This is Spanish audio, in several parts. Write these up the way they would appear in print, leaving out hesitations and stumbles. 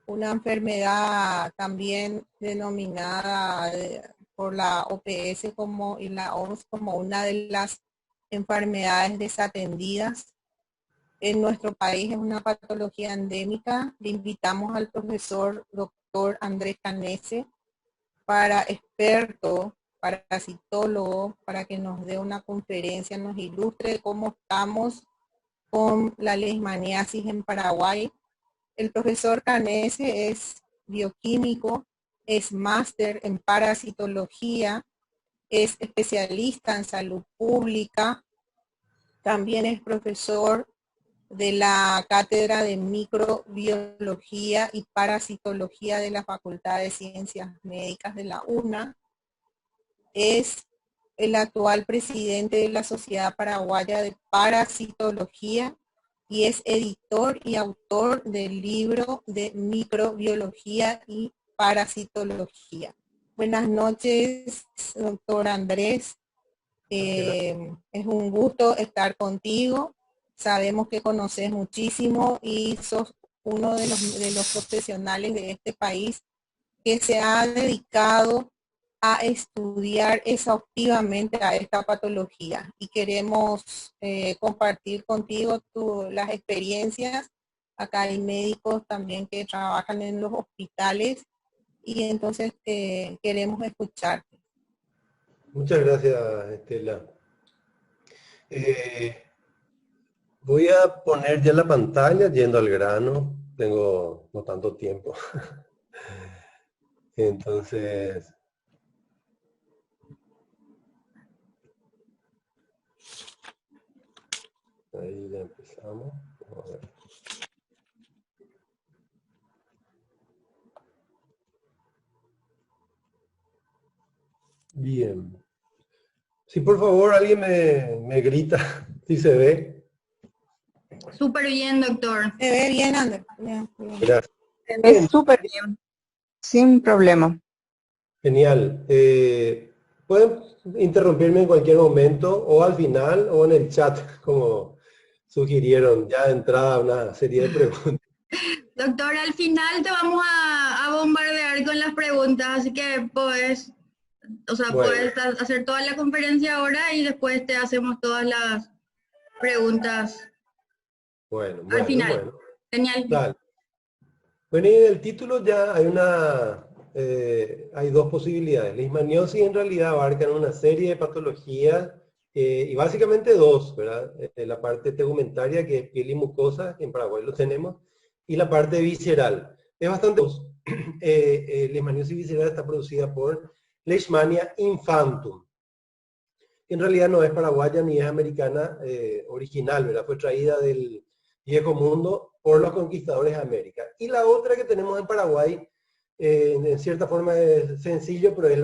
una enfermedad también denominada por la OPS y la OMS como una de las enfermedades desatendidas. En nuestro país es una patología endémica. Le invitamos al profesor doctor Andrés Canese, experto, parasitólogo, para que nos dé una conferencia, nos ilustre cómo estamos con la leishmaniasis en Paraguay. El profesor Canese es bioquímico, es máster en parasitología, es especialista en salud pública, también es profesor de la Cátedra de Microbiología y Parasitología de la Facultad de Ciencias Médicas de la UNA. Es el actual presidente de la Sociedad Paraguaya de Parasitología y es editor y autor del libro de Microbiología y Parasitología. Buenas noches, doctor Andrés. Es un gusto estar contigo. Sabemos que conoces muchísimo y sos uno de los profesionales de este país que se ha dedicado a estudiar exhaustivamente a esta patología y queremos compartir contigo las experiencias. Acá hay médicos también que trabajan en los hospitales y entonces queremos escucharte. Muchas gracias, Estela. Voy a poner ya la pantalla yendo al grano. Tengo no tanto tiempo. Entonces, ahí ya empezamos. Vamos a ver. Bien. Si por favor alguien me grita si se ve. Súper bien, doctor. Se ve bien, Andrés. Bien. Gracias. Se ve súper bien, sin problema. Genial. Pueden interrumpirme en cualquier momento o al final o en el chat, como sugirieron ya de entrada una serie de preguntas. Doctor, al final te vamos a bombardear con las preguntas, así que puedes hacer toda la conferencia ahora y después te hacemos todas las preguntas al final. Genial. Dale. Bueno, y en el título ya hay dos posibilidades. Leishmaniosis en realidad abarcan una serie de patologías y básicamente dos, ¿verdad? La parte tegumentaria, que es piel y mucosa, en Paraguay lo tenemos, y la parte visceral. Es bastante... Leishmaniosis visceral está producida por Leishmania infantum. En realidad no es paraguaya ni es americana original, ¿verdad? Fue traída del viejo mundo por los conquistadores de América. Y la otra que tenemos en Paraguay, en cierta forma es sencillo, pero es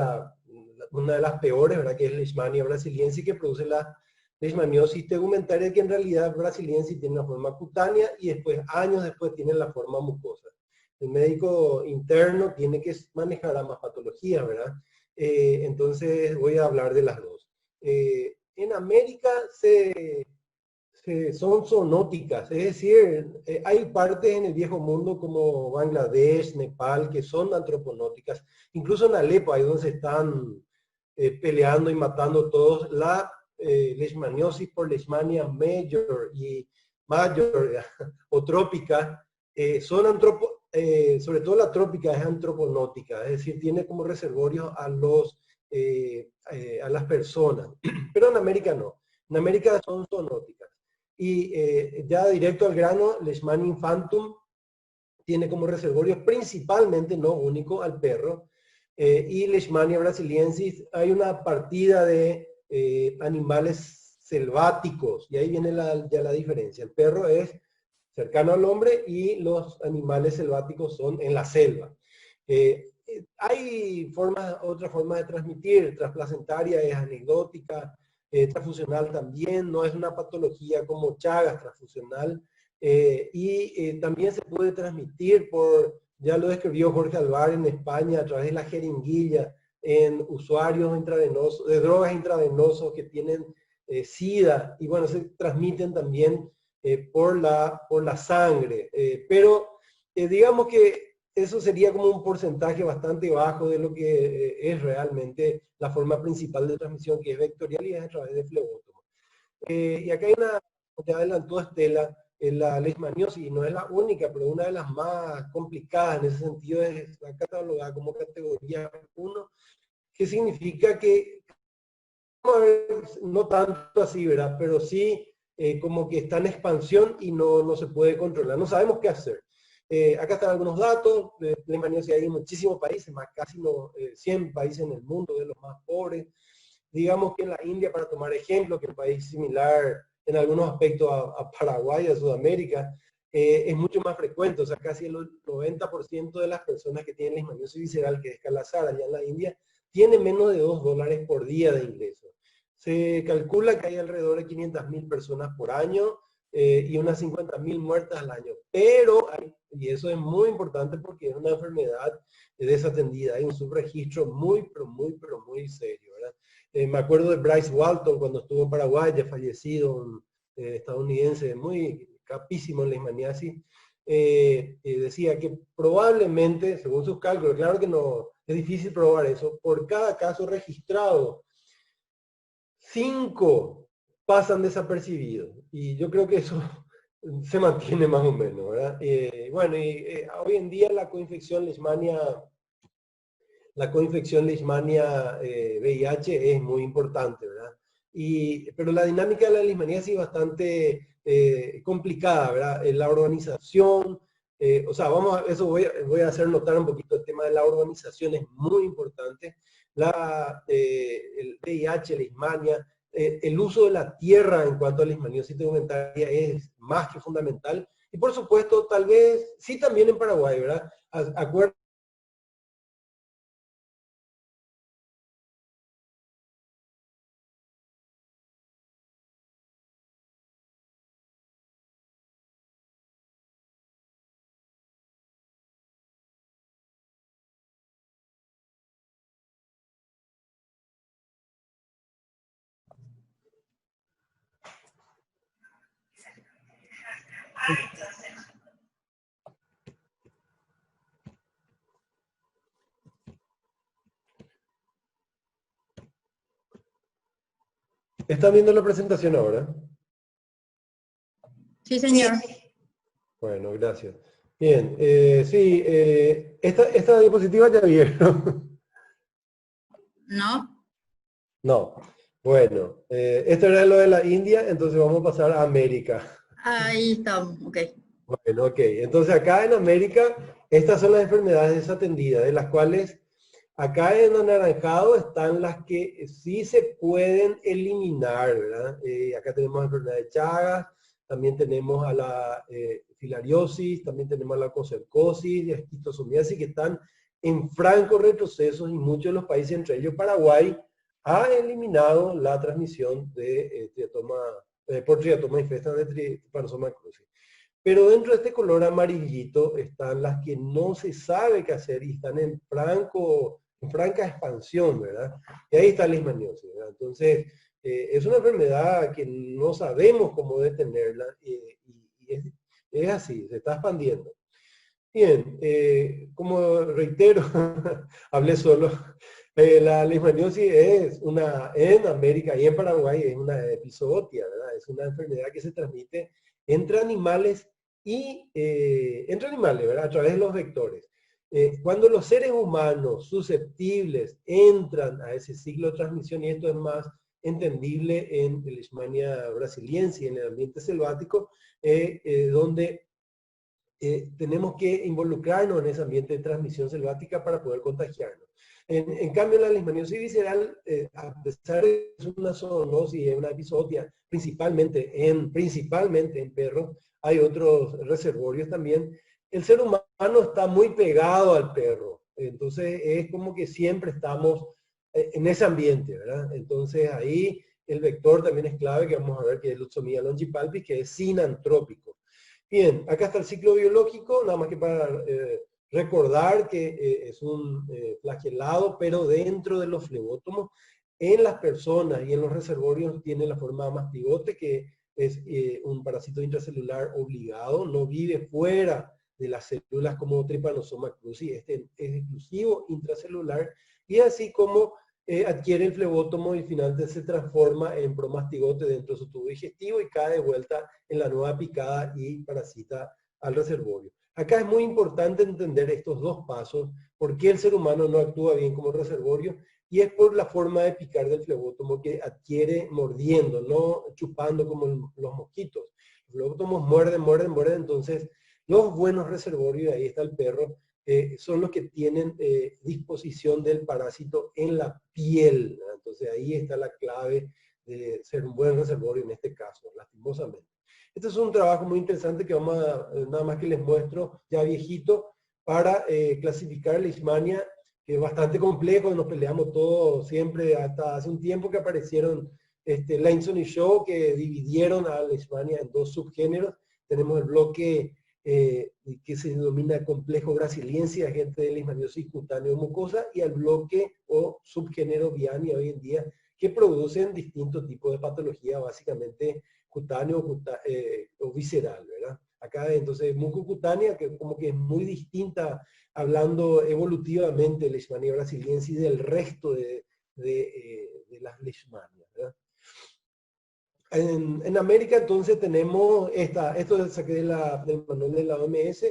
una de las peores, ¿verdad? Que es Leishmania brasiliensis, que produce la leishmaniosis tegumentaria, que en realidad brasiliensis tiene una forma cutánea y después, años después, tiene la forma mucosa. El médico interno tiene que manejar ambas patologías, ¿verdad? Entonces voy a hablar de las dos. En América son zoonóticas, es decir, hay partes en el viejo mundo como Bangladesh, Nepal, que son antroponóticas. Incluso en Alepo, ahí donde se están peleando y matando todos, la leishmaniosis por Leishmania major o trópica, sobre todo la trópica es antroponótica, es decir, tiene como reservorios a las personas, pero en América no. En América son zoonóticas. Y ya directo al grano, Leishmania infantum tiene como reservorio principalmente, no único, al perro. Y Leishmania brasiliensis, hay una partida de animales selváticos, y ahí viene ya la diferencia. El perro es cercano al hombre y los animales selváticos son en la selva. Hay otra forma de transmitir, transplacentaria es anecdótica, transfusional también, no es una patología como Chagas transfusional, y también se puede transmitir ya lo describió Jorge Alvar en España, a través de la jeringuilla en usuarios intravenosos, de drogas intravenosos que tienen SIDA, y bueno, se transmiten también por la sangre, pero digamos que eso sería como un porcentaje bastante bajo de lo que es realmente la forma principal de transmisión, que es vectorial y es a través de flebótomo. Y acá hay una, como te adelantó Estela, la leishmaniosis, y no es la única, pero una de las más complicadas en ese sentido, es la catalogada como categoría 1, que significa que, no tanto así, ¿verdad? Pero sí como que está en expansión y no se puede controlar, no sabemos qué hacer. Acá están algunos datos, de leishmaniosis hay en muchísimos países, más casi 100 países en el mundo, de los más pobres. Digamos que en la India, para tomar ejemplo, que es un país similar en algunos aspectos a Paraguay, a Sudamérica, es mucho más frecuente, o sea, casi el 90% de las personas que tienen leishmaniosis visceral, que es Kala-Azar allá en la India, tiene menos de $2 por día de ingreso. Se calcula que hay alrededor de 500.000 personas por año y unas 50.000 muertas al año. Pero, y eso es muy importante porque es una enfermedad desatendida, hay un subregistro muy serio, ¿verdad? Me acuerdo de Bryce Walton cuando estuvo en Paraguay, ya fallecido, un estadounidense muy capísimo en leishmaniasis, decía que probablemente, según sus cálculos, claro que no, es difícil probar eso, por cada caso registrado, 5 pasan desapercibidos. Y yo creo que eso se mantiene más o menos, ¿verdad? Bueno, hoy en día la coinfección leishmania VIH es muy importante, ¿verdad? Pero la dinámica de la leishmaniasis es bastante complicada, ¿verdad? La organización, o sea, eso voy a hacer notar un poquito, el tema de la organización es muy importante. El VIH, leishmania, el uso de la tierra en cuanto a la leishmaniosis tegumentaria es más que fundamental. Y por supuesto, tal vez, sí también en Paraguay, ¿verdad? Acuérdense ¿Están viendo la presentación ahora? Sí, señor. Bueno, gracias. Bien, sí, esta diapositiva ya vieron. ¿No? No. Bueno, esto era lo de la India, entonces vamos a pasar a América. Ahí estamos, ok. Bueno, ok. Entonces acá en América, estas son las enfermedades desatendidas, de las cuales acá en anaranjado están las que sí se pueden eliminar, ¿verdad? Acá tenemos la enfermedad de Chagas, también tenemos a la filariosis, también tenemos a la cocercosis y a esquistosomiasis, que están en franco retroceso, y muchos de los países, entre ellos Paraguay, ha eliminado la transmisión de por triatoma infesta de Trypanosoma cruzi. Pero dentro de este color amarillito están las que no se sabe qué hacer y están en franca expansión, ¿verdad? Y ahí está la leishmaniosis, ¿verdad? Entonces, es una enfermedad que no sabemos cómo detenerla y es así, se está expandiendo. Bien, como reitero, hablé solo, la leishmaniosis en América y en Paraguay es una epizootia, ¿verdad? Es una enfermedad que se transmite entre animales ¿verdad? A través de los vectores. Cuando los seres humanos susceptibles entran a ese ciclo de transmisión, y esto es más entendible en Leishmania brasiliensis, en el ambiente selvático, donde tenemos que involucrarnos en ese ambiente de transmisión selvática para poder contagiarnos. En cambio, la leishmaniosis visceral, a pesar de que es una zoonosis, es una epizodia, principalmente en perros, hay otros reservorios también. El ser humano está muy pegado al perro, entonces es como que siempre estamos en ese ambiente, ¿verdad? Entonces ahí el vector también es clave, que vamos a ver que es Lutzomia longipalpis, que es sinantrópico. Bien, acá está el ciclo biológico, nada más que para recordar que es un flagelado, pero dentro de los flebótomos, en las personas y en los reservorios tiene la forma mastigote, que es un parásito intracelular obligado, no vive fuera de las células como Trypanosoma cruzi. Este es exclusivo intracelular y así como adquiere el flebótomo y finalmente se transforma en promastigote dentro de su tubo digestivo y cae de vuelta en la nueva picada y parasita al reservorio. Acá es muy importante entender estos dos pasos, por qué el ser humano no actúa bien como reservorio, y es por la forma de picar del flebótomo que adquiere mordiendo, no chupando como los mosquitos. Los flebótomos muerden, muerden, muerden, entonces los buenos reservorios, ahí está el perro, son los que tienen disposición del parásito en la piel, ¿no? Entonces ahí está la clave de ser un buen reservorio en este caso, lastimosamente. Este es un trabajo muy interesante que vamos a, nada más que les muestro, ya viejito, para clasificar Leishmania, que es bastante complejo, nos peleamos todos siempre, hasta hace un tiempo que aparecieron Lanson y Shaw, que dividieron a Leishmania en dos subgéneros. Tenemos el bloque que se denomina complejo brasiliense, agente de leishmaniosis cutáneo mucosa, y al bloque o subgénero Viania hoy en día, que producen distintos tipos de patología, básicamente cutáneo o visceral, ¿verdad? Acá entonces mucocutánea, que como que es muy distinta, hablando evolutivamente, Leishmania brasiliensis y del resto de las Leishmanias, ¿verdad? En América entonces tenemos esto saqué del manual de la OMS,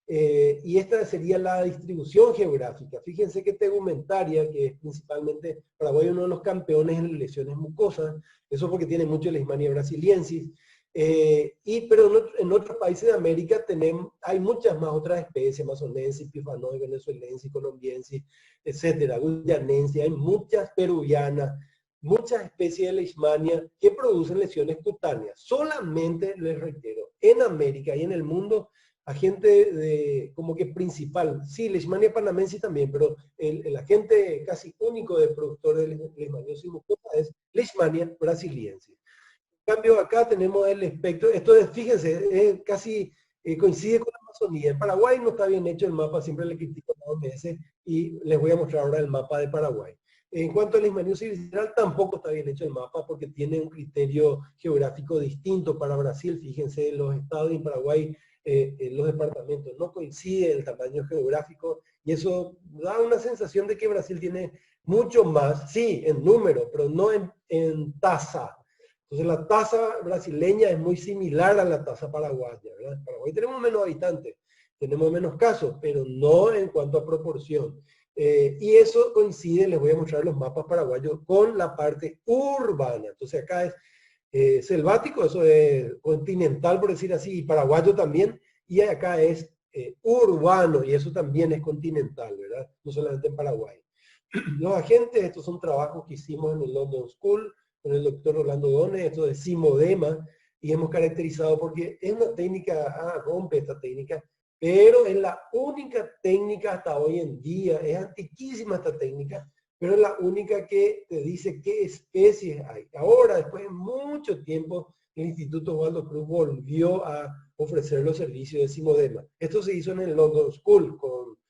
y esta sería la distribución geográfica. Fíjense que tegumentaria, que es principalmente Paraguay, uno de los campeones en lesiones mucosas, eso porque tiene mucho Leishmania brasiliensis, pero en otros países de América hay muchas más otras especies, amazonensis, pifanoides, venezuelensis, colombiensis, etcétera, guyanensis, hay muchas peruvianas, muchas especies de Leishmania que producen lesiones cutáneas. Solamente, les reitero, en América y en el mundo, agente como que principal, sí, Leishmania panamensis también, pero el agente casi único de productor de leishmaniosis mucosa es Leishmania brasiliensis. En cambio, acá tenemos el espectro, esto es, fíjense, casi coincide con la Amazonía. En Paraguay no está bien hecho el mapa, siempre le critico a la OMS, y les voy a mostrar ahora el mapa de Paraguay. En cuanto a la leishmaniosis visceral, tampoco está bien hecho el mapa porque tiene un criterio geográfico distinto para Brasil. Fíjense, los estados en Paraguay, los departamentos no coinciden el tamaño geográfico, y eso da una sensación de que Brasil tiene mucho más, sí, en número, pero no en tasa. Entonces la tasa brasileña es muy similar a la tasa paraguaya, ¿verdad? En Paraguay tenemos menos habitantes, tenemos menos casos, pero no en cuanto a proporción. Y eso coincide, les voy a mostrar los mapas paraguayos, con la parte urbana. Entonces acá es selvático, eso es continental, por decir así, y paraguayo también, y acá es urbano, y eso también es continental, ¿verdad? No solamente en Paraguay. Los agentes, estos son trabajos que hicimos en el London School, con el doctor Orlando Dones, esto de simodema, y hemos caracterizado porque es una técnica, rompe esta técnica, pero es la única técnica hasta hoy en día, es antiquísima esta técnica, pero es la única que te dice qué especies hay. Ahora, después de mucho tiempo, el Instituto Osvaldo Cruz volvió a ofrecer los servicios de simodema. Esto se hizo en el London School,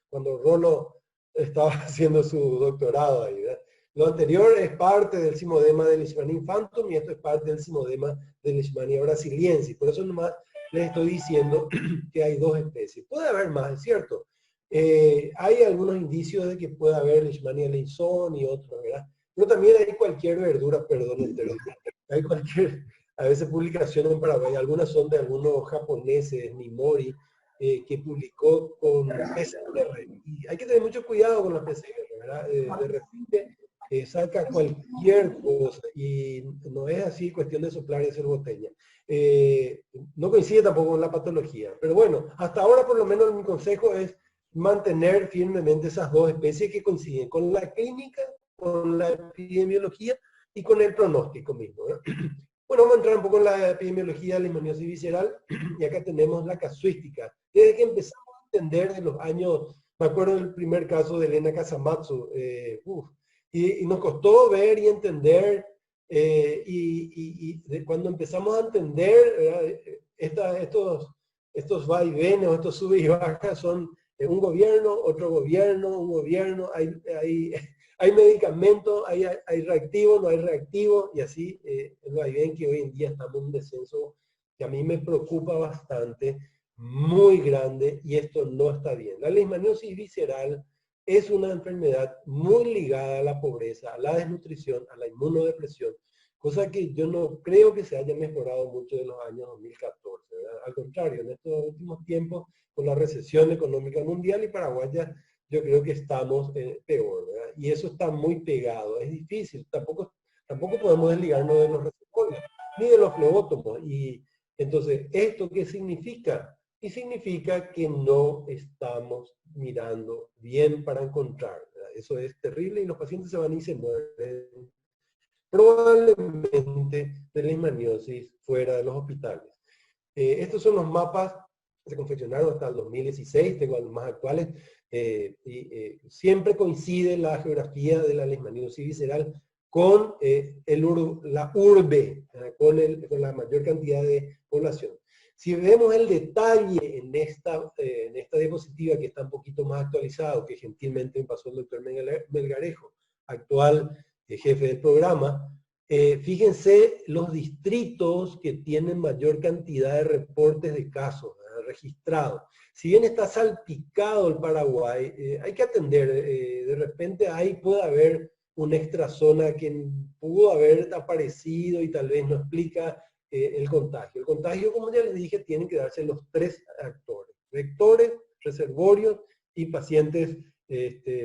cuando Rolo estaba haciendo su doctorado ahí, ¿verdad? Lo anterior es parte del simodema de Leishmania infantum y esto es parte del simodema de Leishmania brasiliensis. Por eso nomás les estoy diciendo que hay dos especies. Puede haber más, es cierto. Hay algunos indicios de que puede haber Leishmania leison y otros, ¿verdad? Pero también hay cualquier verdura, perdón, hay cualquier, a veces publicaciones en Paraguay, algunas son de algunos japoneses, Nimori, que publicó con PCR. Y hay que tener mucho cuidado con los PCR, ¿verdad? De repente saca cualquier cosa y no es así cuestión de soplar y hacer botella. No coincide tampoco con la patología. Pero bueno, hasta ahora por lo menos mi consejo es mantener firmemente esas dos especies que coinciden con la clínica, con la epidemiología y con el pronóstico mismo, ¿no? Bueno, vamos a entrar un poco en la epidemiología de la leishmaniosis visceral y acá tenemos la casuística. Desde que empezamos a entender de los años, me acuerdo del primer caso de Elena Casamatsu, y nos costó ver y entender, cuando empezamos a entender, estos vaivenes o estos sube y bajas son un gobierno, otro gobierno, un gobierno, hay medicamentos, hay reactivos, no hay reactivos, y así el vaivén que hoy en día estamos en un descenso que a mí me preocupa bastante, muy grande y esto no está bien. La leishmaniosis visceral es una enfermedad muy ligada a la pobreza, a la desnutrición, a la inmunodepresión, cosa que yo no creo que se haya mejorado mucho de los años 2014, ¿verdad? Al contrario, en estos últimos tiempos, con la recesión económica mundial y paraguaya, yo creo que estamos peor, ¿verdad? Y eso está muy pegado, es difícil, tampoco podemos desligarnos de los receptores, ni de los flebótomos. Y entonces, ¿esto qué significa? Y significa que no estamos mirando bien para encontrar, ¿verdad? Eso es terrible y los pacientes se van y se mueren probablemente de leishmaniosis fuera de los hospitales. Estos son los mapas que se confeccionaron hasta el 2016, tengo los más actuales, siempre coincide la geografía de la leishmaniosis visceral con la urbe, con la mayor cantidad de población. Si vemos el detalle en esta diapositiva, que está un poquito más actualizado, que gentilmente me pasó el doctor Melgarejo, actual jefe del programa, fíjense los distritos que tienen mayor cantidad de reportes de casos registrados. Si bien está salpicado el Paraguay, hay que atender, de repente ahí puede haber una extrazona que pudo haber aparecido y tal vez no explica el contagio. El contagio, como ya les dije, tienen que darse los tres actores: vectores, reservorios y pacientes,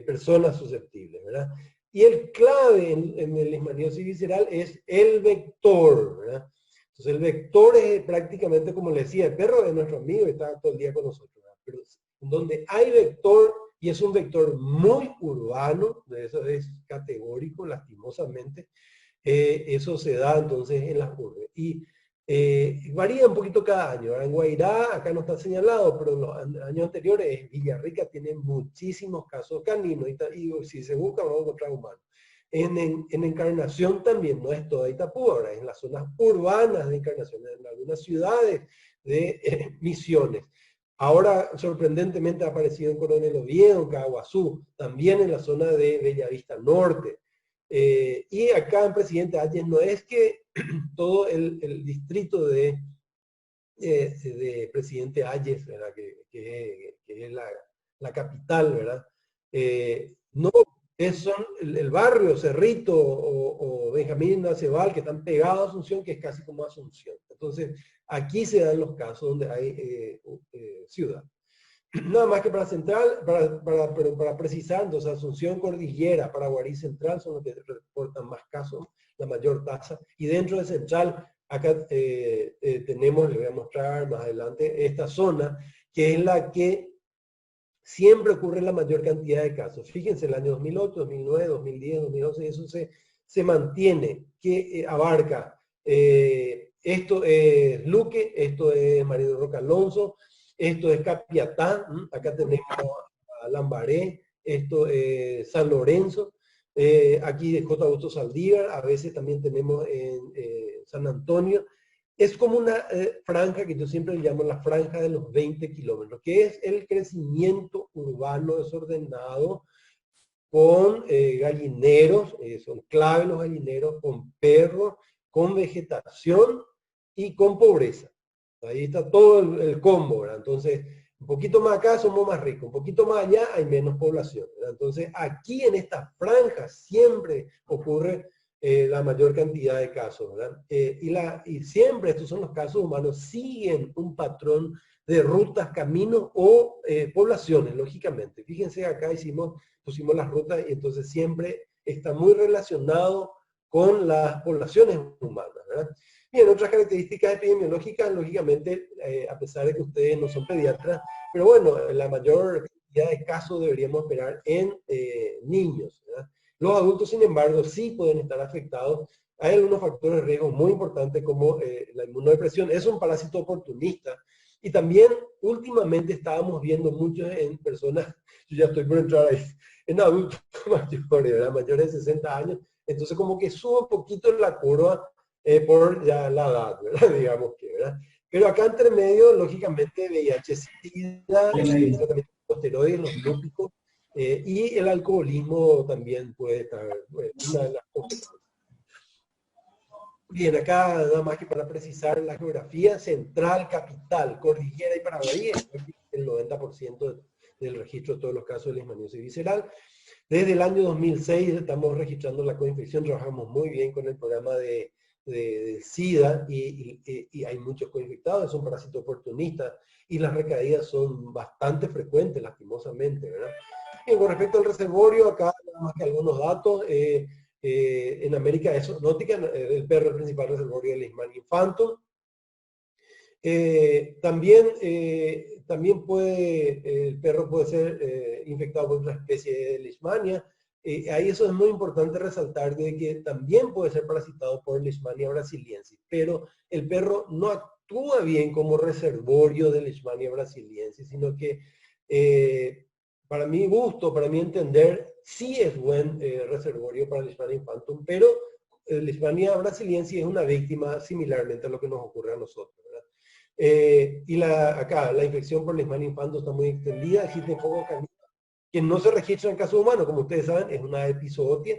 personas susceptibles, ¿verdad? Y el clave en el leishmaniosis visceral es el vector, ¿verdad? Entonces el vector es prácticamente, como le decía, el perro de nuestro amigo y está todo el día con nosotros, ¿verdad? Pero donde hay vector, y es un vector muy urbano, de eso es categórico, lastimosamente, eso se da entonces en las urbes. Y varía un poquito cada año. En Guairá, acá no está señalado, pero en los años anteriores, Villarrica tiene muchísimos casos caninos, y si se busca vamos a encontrar humanos. En Encarnación también, no es toda Itapú, ahora es en las zonas urbanas de Encarnación, en algunas ciudades de Misiones. Ahora, sorprendentemente, ha aparecido en Coronel Oviedo, en Caguazú, también en la zona de Bellavista Norte. Y acá en Presidente Hayes no es que todo el distrito de Presidente Hayes, ¿verdad? Que es la capital, ¿verdad? No, son el barrio Cerrito o Benjamín Acebal, que están pegados a Asunción, que es casi como Asunción. Entonces, aquí se dan los casos donde hay ciudad. Nada más que para Central, para precisar, entonces Asunción, Cordillera, Paraguarí Central son los que reportan más casos, la mayor tasa. Y dentro de Central, acá tenemos, les voy a mostrar más adelante, esta zona, que es la que siempre ocurre la mayor cantidad de casos. Fíjense, el año 2008, 2009, 2010, 2011, eso se mantiene, que abarca, esto es Luque, esto es Mariano Roca Alonso, esto es Capiatá, acá tenemos a Lambaré, esto es San Lorenzo, aquí de J. Augusto Saldívar, a veces también tenemos en San Antonio. Es como una franja que yo siempre le llamo la franja de los 20 kilómetros, que es el crecimiento urbano desordenado con gallineros, son clave los gallineros, con perros, con vegetación y con pobreza. Ahí está todo el combo, ¿verdad? Entonces, un poquito más acá somos más ricos, un poquito más allá hay menos población, ¿verdad? Entonces, aquí en esta franja siempre ocurre la mayor cantidad de casos, ¿verdad? Y siempre estos son los casos humanos, siguen un patrón de rutas, caminos o poblaciones, lógicamente. Fíjense, acá pusimos las rutas y entonces siempre está muy relacionado con las poblaciones humanas, ¿verdad? Bien, otras características epidemiológicas, lógicamente, a pesar de que ustedes no son pediatras, pero bueno, la mayor cantidad de casos deberíamos esperar en niños, ¿verdad? Los adultos, sin embargo, sí pueden estar afectados. Hay algunos factores de riesgo muy importantes como la inmunodepresión. Es un parásito oportunista. Y también últimamente estábamos viendo muchos en personas, yo ya estoy por entrar ahí, en adultos mayores, ¿verdad? Mayores de 60 años. Entonces como que sube un poquito la curva por ya la edad, ¿verdad? Digamos que, ¿verdad? Pero acá entre medio, lógicamente, VIH-Sida, el tratamiento de esteroides, los lúpicos, y el alcoholismo también puede estar una de las consecuencias. Bien, acá nada más que para precisar la geografía, central, capital, cordillera y Paraguay es el 90% del registro de todos los casos de leishmaniasis visceral. Desde el año 2006 estamos registrando la coinfección, trabajamos muy bien con el programa de SIDA y hay muchos coinfectados, es un parásito oportunista y las recaídas son bastante frecuentes, lastimosamente, ¿verdad? Y con respecto al reservorio, acá nada más que algunos datos. En América exótica, el perro es el principal reservorio de Leishmania infantum. También el perro puede ser infectado por otra especie de Leishmania. Ahí eso es muy importante resaltar de que también puede ser parasitado por Leishmania brasiliensis, pero el perro no actúa bien como reservorio de Leishmania brasiliensis, sino que para mi gusto, para mi entender, sí es buen reservorio para Leishmania infantum, pero Leishmania brasiliensis es una víctima similarmente a lo que nos ocurre a nosotros, ¿verdad? Acá la infección por Leishmania infantum está muy extendida, existen pocos casos que no se registran en casos humanos, como ustedes saben, es una epizootia.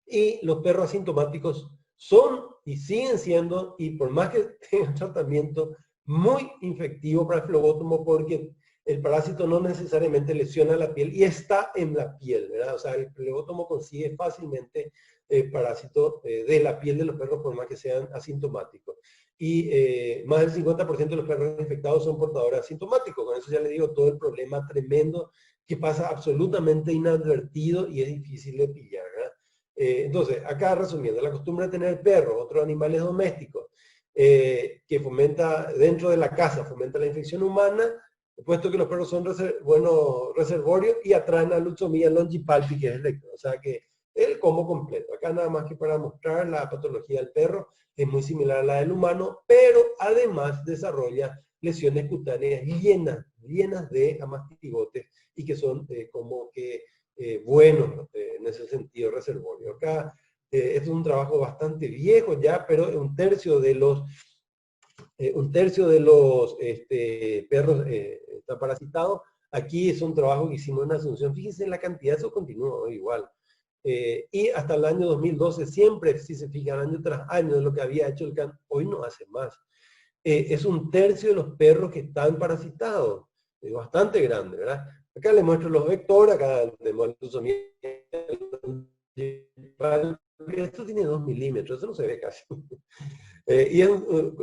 Y los perros asintomáticos son y siguen siendo, y por más que tengan tratamiento, muy infectivo para el flebótomo porque el parásito no necesariamente lesiona la piel y está en la piel, ¿verdad? O sea, el flebótomo consigue fácilmente parásito de la piel de los perros por más que sean asintomáticos. Y más del 50% de los perros infectados son portadores asintomáticos. Con eso ya les digo todo el problema tremendo que pasa absolutamente inadvertido y es difícil de pillar, ¿verdad? Entonces, acá resumiendo, la costumbre de tener perros, otros animales domésticos, que fomenta dentro de la casa, fomenta la infección humana, puesto que los perros son reservorios y atraen a Lutzomia longipalpi, que es el vector. O sea que el combo completo. Acá nada más que para mostrar la patología del perro, es muy similar a la del humano, pero además desarrolla lesiones cutáneas llenas de amastigotes y que son como que buenos en ese sentido reservorio. Acá es un trabajo bastante viejo ya, pero un tercio de los perros está parasitado. Aquí es un trabajo que hicimos en Asunción. Fíjense en la cantidad, eso continúa igual. Y hasta el año 2012, siempre, si se fijan, año tras año de lo que había hecho el CAN, hoy no hace más. Es un tercio de los perros que están parasitados. Es bastante grande, ¿verdad? Acá les muestro los vectores, acá les muestro esto tiene 2 milímetros, eso no se ve casi. Y es,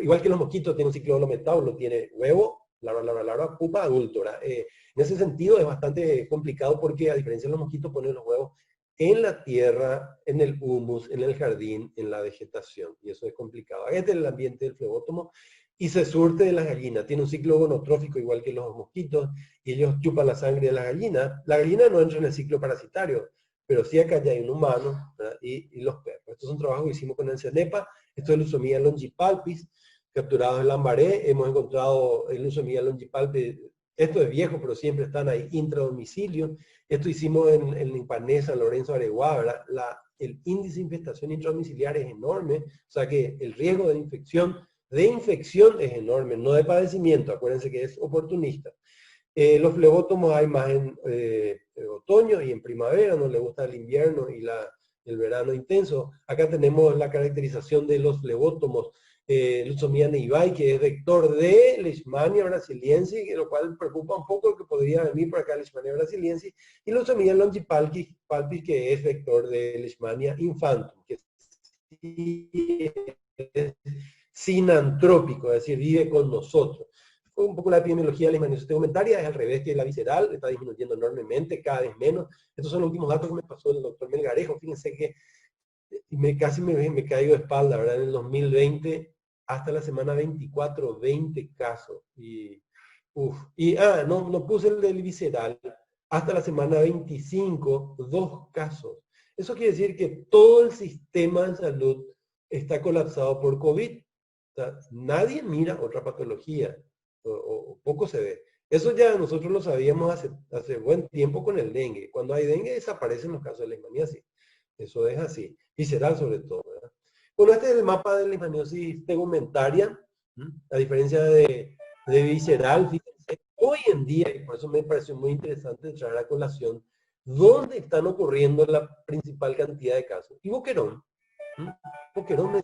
igual que los mosquitos, tiene un ciclo holometábulo, tiene huevo, larva, pupa, adulto, ¿verdad? En ese sentido es bastante complicado porque a diferencia de los mosquitos ponen los huevos en la tierra, en el humus, en el jardín, en la vegetación. Y eso es complicado. Este es el ambiente del flebótomo y se surte de las gallinas. Tiene un ciclo gonotrófico igual que los mosquitos y ellos chupan la sangre de las gallinas. La gallina no entra en el ciclo parasitario, pero sí acá ya hay un humano, ¿verdad? Y los perros. Esto es un trabajo que hicimos con el CENEPA. Esto es Lutzomia longipalpis, capturado en Lambaré. Hemos encontrado el Lutzomia longipalpis. Esto es viejo, pero siempre están ahí intradomicilio. Esto hicimos en Impané, San Lorenzo, Areguá, ¿verdad? El índice de infestación intradomiciliar es enorme, o sea que el riesgo de infección es enorme, no de padecimiento, acuérdense que es oportunista. Los flebótomos hay más en otoño y en primavera, no le gusta el invierno y el verano intenso. Acá tenemos la caracterización de los flebótomos. Lutzomia neibai, que es vector de Leishmania brasiliensis, lo cual preocupa un poco que podría venir por acá Leishmania brasiliensis, y Lutzomia longipalpis, que es vector de Leishmania infantum, que es sinantrópico, es decir, vive con nosotros. Un poco la epidemiología de la leishmaniasis tegumentaria es al revés que la visceral, está disminuyendo enormemente, cada vez menos. Estos son los últimos datos que me pasó el doctor Melgarejo. Fíjense que casi me caigo de espalda, ¿verdad? En el 2020, hasta la semana 24, 20 casos. No puse el del visceral. Hasta la semana 25, 2 casos. Eso quiere decir que todo el sistema de salud está colapsado por COVID. O sea, nadie mira otra patología, o poco se ve. Eso ya nosotros lo sabíamos hace buen tiempo con el dengue. Cuando hay dengue desaparecen los casos de leishmaniasis. Eso es así. Visceral sobre todo, ¿verdad? Bueno, este es el mapa de leishmaniosis tegumentaria. A diferencia de visceral, fíjense, hoy en día, y por eso me pareció muy interesante traer a colación, ¿dónde están ocurriendo la principal cantidad de casos? Y Boquerón. Boquerón,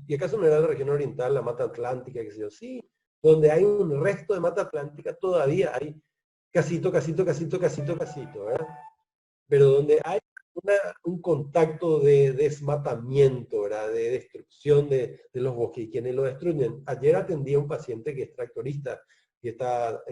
¿y acaso no era la región oriental, la mata atlántica, qué sé yo? Sí, donde hay un resto de mata atlántica todavía hay casito, casito, casito, casito, casito, ¿verdad? Pero donde hay un contacto de desmatamiento, ¿verdad? De destrucción de los bosques y quienes lo destruyen. Ayer atendí a un paciente que es tractorista y está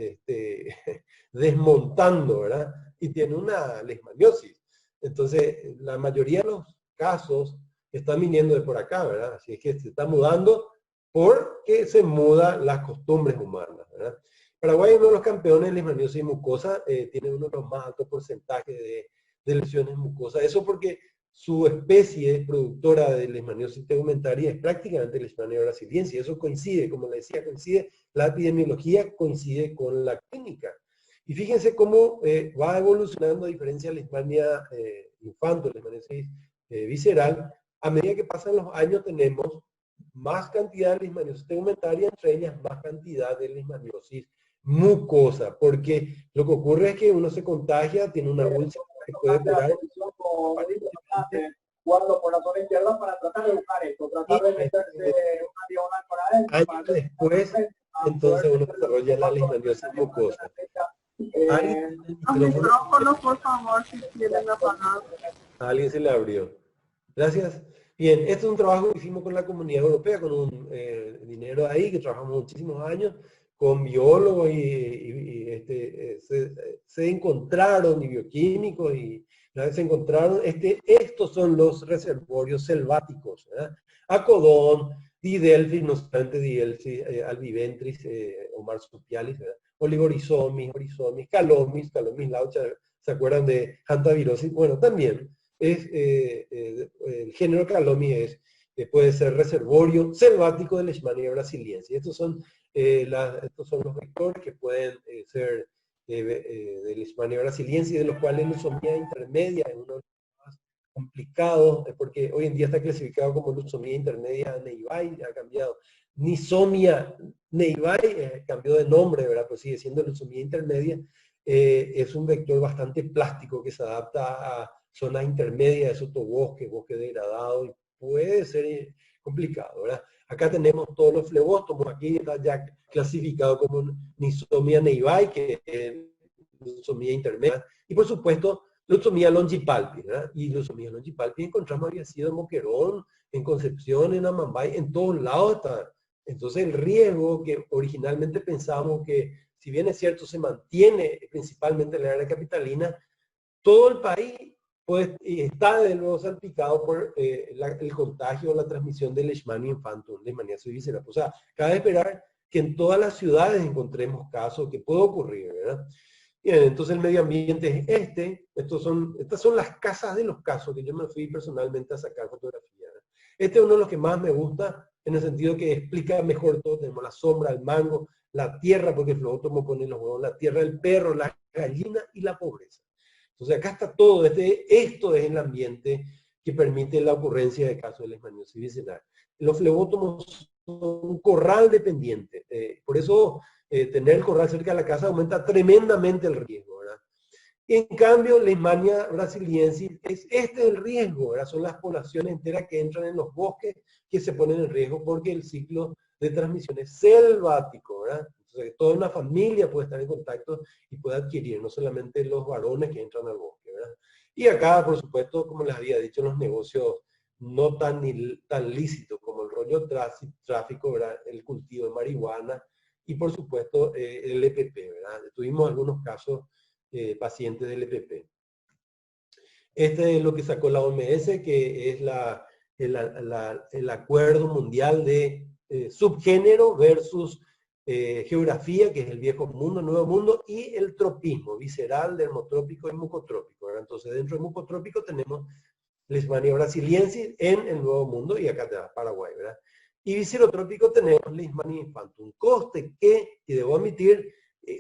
desmontando, ¿verdad? Y tiene una leishmaniosis. Entonces, la mayoría de los casos están viniendo de por acá, ¿verdad? Así es que se está mudando porque se mudan las costumbres humanas, ¿verdad? Paraguay es uno de los campeones de leishmaniosis mucosa, tiene uno de los más altos porcentajes de lesiones mucosas. Eso porque su especie productora de leishmaniosis tegumentaria es prácticamente Leishmania brasiliensis. Eso coincide, como le decía, coincide la epidemiología, coincide con la clínica. Y fíjense cómo va evolucionando a diferencia de Leishmania infantil, leishmaniosis visceral. A medida que pasan los años tenemos más cantidad de leishmaniosis tegumentaria, entre ellas más cantidad de leishmaniosis mucosa, porque lo que ocurre es que uno se contagia, tiene una úlcera que puede durar jugando por la zona izquierda para tratar de buscar esto, tratar de meterse una diagonal para adentro. Años después, entonces uno desarrolla la leishmaniosis mucosa. Micrófono, por favor, si tienen apagado. A alguien se le abrió. Gracias. Bien, este es un trabajo que hicimos con la Comunidad Europea, con un dinero ahí, que trabajamos muchísimos años, con biólogos se encontraron, y bioquímicos, y se encontraron, estos son los reservorios selváticos, ¿verdad? Acodón, Didelphis, no solamente Didelphis, Albiventris, o Marsupialis, ¿verdad? Oligorizomis, Calomis laucha, ¿se acuerdan de hantavirosis? Bueno, también el género Calomis puede ser reservorio selvático de Leishmania brasiliensis. Estos son los vectores que pueden ser de Leishmania brasiliensis, de los cuales la leucemia intermedia es uno de los más complicados, porque hoy en día está clasificado como leucemia intermedia Neibai, ha cambiado. Nisomia Neibai cambió de nombre, ¿verdad? Pues sigue siendo leucemia intermedia. Es un vector bastante plástico que se adapta a zonas intermedias de sotobosque, bosque degradado, y puede ser complicado, ¿verdad? Acá tenemos todos los flebóstomos, aquí está ya clasificado como Nisomia Neibai, que es leucemia intermedia, y por supuesto leucemia longipalpis, ¿verdad? Y leucemia longipalpis encontramos había sido en Moquerón, en Concepción, en Amambay, en todos lados está. Entonces el riesgo que originalmente pensábamos que, si bien es cierto, se mantiene principalmente en la área capitalina, todo el país pues, está de nuevo salpicado por el contagio o la transmisión del Leishmania infantum, leishmaniasis visceral. O sea, cabe esperar que en todas las ciudades encontremos casos, que puede ocurrir, ¿verdad? Bien, entonces el medio ambiente es estas son las casas de los casos, que yo me fui personalmente a sacar fotografías. Este es uno de los que más me gusta, en el sentido que explica mejor todo. Tenemos la sombra, el mango, la tierra, porque el flebótomo pone los huevos, la tierra, el perro, la gallina y la pobreza. Entonces acá está todo, esto es el ambiente que permite la ocurrencia de casos de leishmaniosis visceral. Los flebótomos son un corral dependiente, por eso tener el corral cerca de la casa aumenta tremendamente el riesgo, ¿verdad? En cambio, Leishmania brasiliensis es el riesgo, ¿verdad? Son las poblaciones enteras que entran en los bosques que se ponen en riesgo porque el ciclo de transmisión es selvático, ¿verdad? Entonces, toda una familia puede estar en contacto y puede adquirir, no solamente los varones que entran al bosque, ¿verdad? Y acá, por supuesto, como les había dicho, los negocios no tan lícitos como el rollo tráfico, ¿verdad? El cultivo de marihuana y, por supuesto, el EPP, ¿verdad? Tuvimos algunos casos pacientes del EPP. Este es lo que sacó la OMS, que es el acuerdo mundial de subgénero versus geografía, que es el viejo mundo, nuevo mundo, y el tropismo, visceral, dermotrópico y mucotrópico, ¿verdad? Entonces, dentro del mucotrópico tenemos Leishmania brasiliensis en el nuevo mundo, y acá está Paraguay, ¿verdad? Y viscerotrópico tenemos Leishmania infantum, coste que, y debo admitir,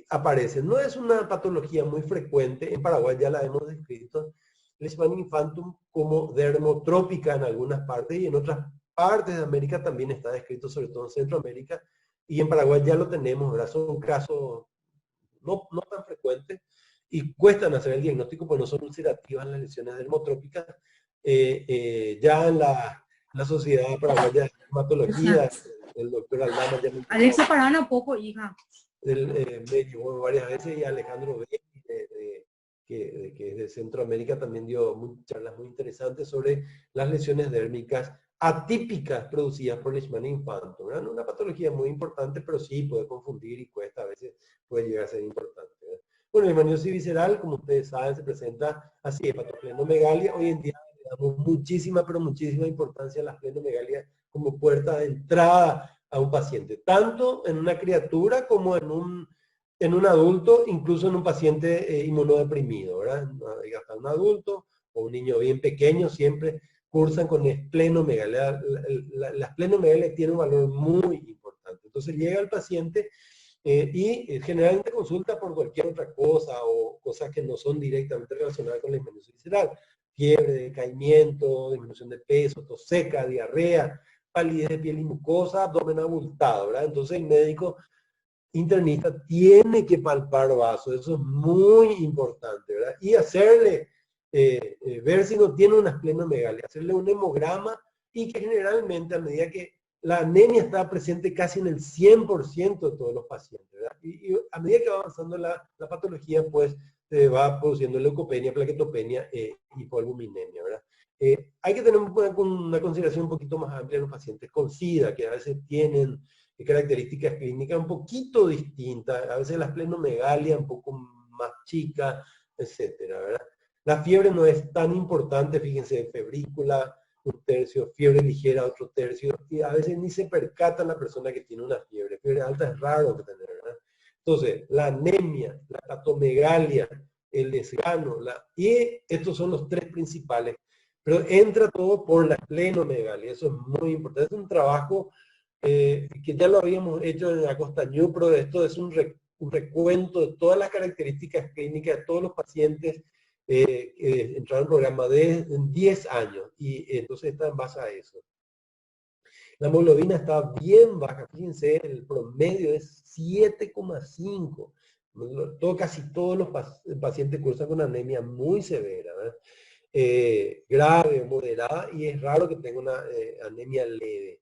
aparece. No es una patología muy frecuente, en Paraguay ya la hemos descrito, Leishmania infantum como dermotrópica en algunas partes, y en otras partes de América también está descrito, sobre todo en Centroamérica, y en Paraguay ya lo tenemos, ¿verdad? Son casos no tan frecuentes, y cuestan hacer el diagnóstico, pues no son ulcerativas las lesiones dermotrópicas. Ya la Sociedad Paraguaya de Dermatología, el doctor Aldama ya me Alexa, pará un poco, hija. me llevó varias veces, y Alejandro B, que es de Centroamérica, también dio charlas muy interesantes sobre las lesiones dérmicas atípicas producidas por Leishmania infanto, ¿verdad? Una patología muy importante, pero sí puede confundir y cuesta, a veces puede llegar a ser importante, ¿verdad? Bueno, la leishmaniosis visceral, como ustedes saben, se presenta así, hepatoplenomegalia. Hoy en día le damos muchísima, pero muchísima importancia a las plenomegalias como puerta de entrada a un paciente, tanto en una criatura como en un adulto, incluso en un paciente inmunodeprimido, ¿verdad? Hasta un adulto o un niño bien pequeño siempre cursan con esplenomegalia. Las plenomegalias tienen un valor muy importante. Entonces llega el paciente y generalmente consulta por cualquier otra cosa o cosas que no son directamente relacionadas con la leishmaniasis visceral. Fiebre, decaimiento, disminución de peso, tos seca, diarrea, palidez de piel y mucosa, abdomen abultado, ¿verdad? Entonces el médico internista tiene que palpar vasos, eso es muy importante, ¿verdad? Y hacerle, ver si no tiene una esplenomegalia, hacerle un hemograma, y que generalmente a medida que la anemia está presente casi en el 100% de todos los pacientes, ¿verdad? Y a medida que va avanzando la patología, pues va produciendo leucopenia, plaquetopenia y hipoalbuminemia, ¿verdad? Hay que tener una consideración un poquito más amplia en los pacientes con SIDA, que a veces tienen características clínicas un poquito distintas, a veces la esplenomegalia un poco más chica, etcétera, ¿verdad? La fiebre no es tan importante, fíjense, febrícula, un tercio, fiebre ligera, otro tercio, y a veces ni se percata la persona que tiene una fiebre. Fiebre alta es raro que tener, ¿verdad? Entonces, la anemia, la hepatomegalia, el desgano, y estos son los tres principales, pero entra todo por la esplenomegalia, eso es muy importante, es un trabajo que ya lo habíamos hecho en Acosta Ñu, pero esto es un recuento de todas las características clínicas de todos los pacientes que entraron en el programa de 10 años, y entonces está en base a eso. La hemoglobina está bien baja, fíjense, el promedio es 7,5. Casi todos los pacientes cursan con anemia muy severa, ¿verdad? Grave o moderada, y es raro que tenga una anemia leve.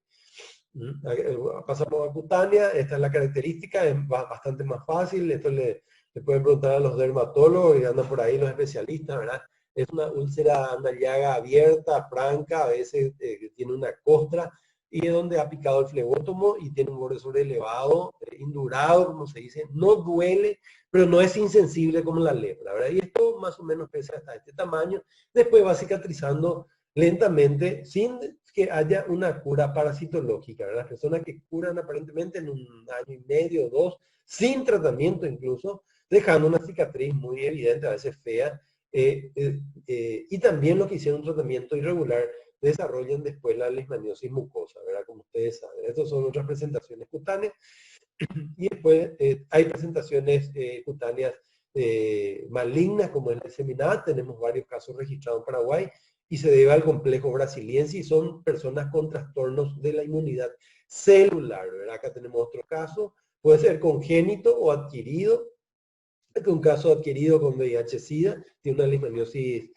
Pasamos a cutánea, esta es la característica, es bastante más fácil, esto le pueden preguntar a los dermatólogos y andan por ahí los especialistas, ¿verdad? Es una úlcera, una llaga abierta, franca, a veces tiene una costra, y es donde ha picado el flebótomo y tiene un borde sobrelevado, indurado, como se dice, no duele, pero no es insensible como la lepra, ¿verdad? Y esto más o menos crece hasta este tamaño, después va cicatrizando lentamente, sin que haya una cura parasitológica, ¿verdad? Las personas que curan aparentemente en 1 año y medio o 2, sin tratamiento incluso, dejando una cicatriz muy evidente, a veces fea, y también los que hicieron un tratamiento irregular desarrollan después la leishmaniosis mucosa, ¿verdad? Como ustedes saben. Estas son otras presentaciones cutáneas, y después hay presentaciones cutáneas malignas, como en la diseminada. Tenemos varios casos registrados en Paraguay, y se debe al complejo brasiliense, y son personas con trastornos de la inmunidad celular, ¿verdad? Acá tenemos otro caso, puede ser congénito o adquirido. Este es un caso adquirido con VIH-Sida, tiene una leishmaniosis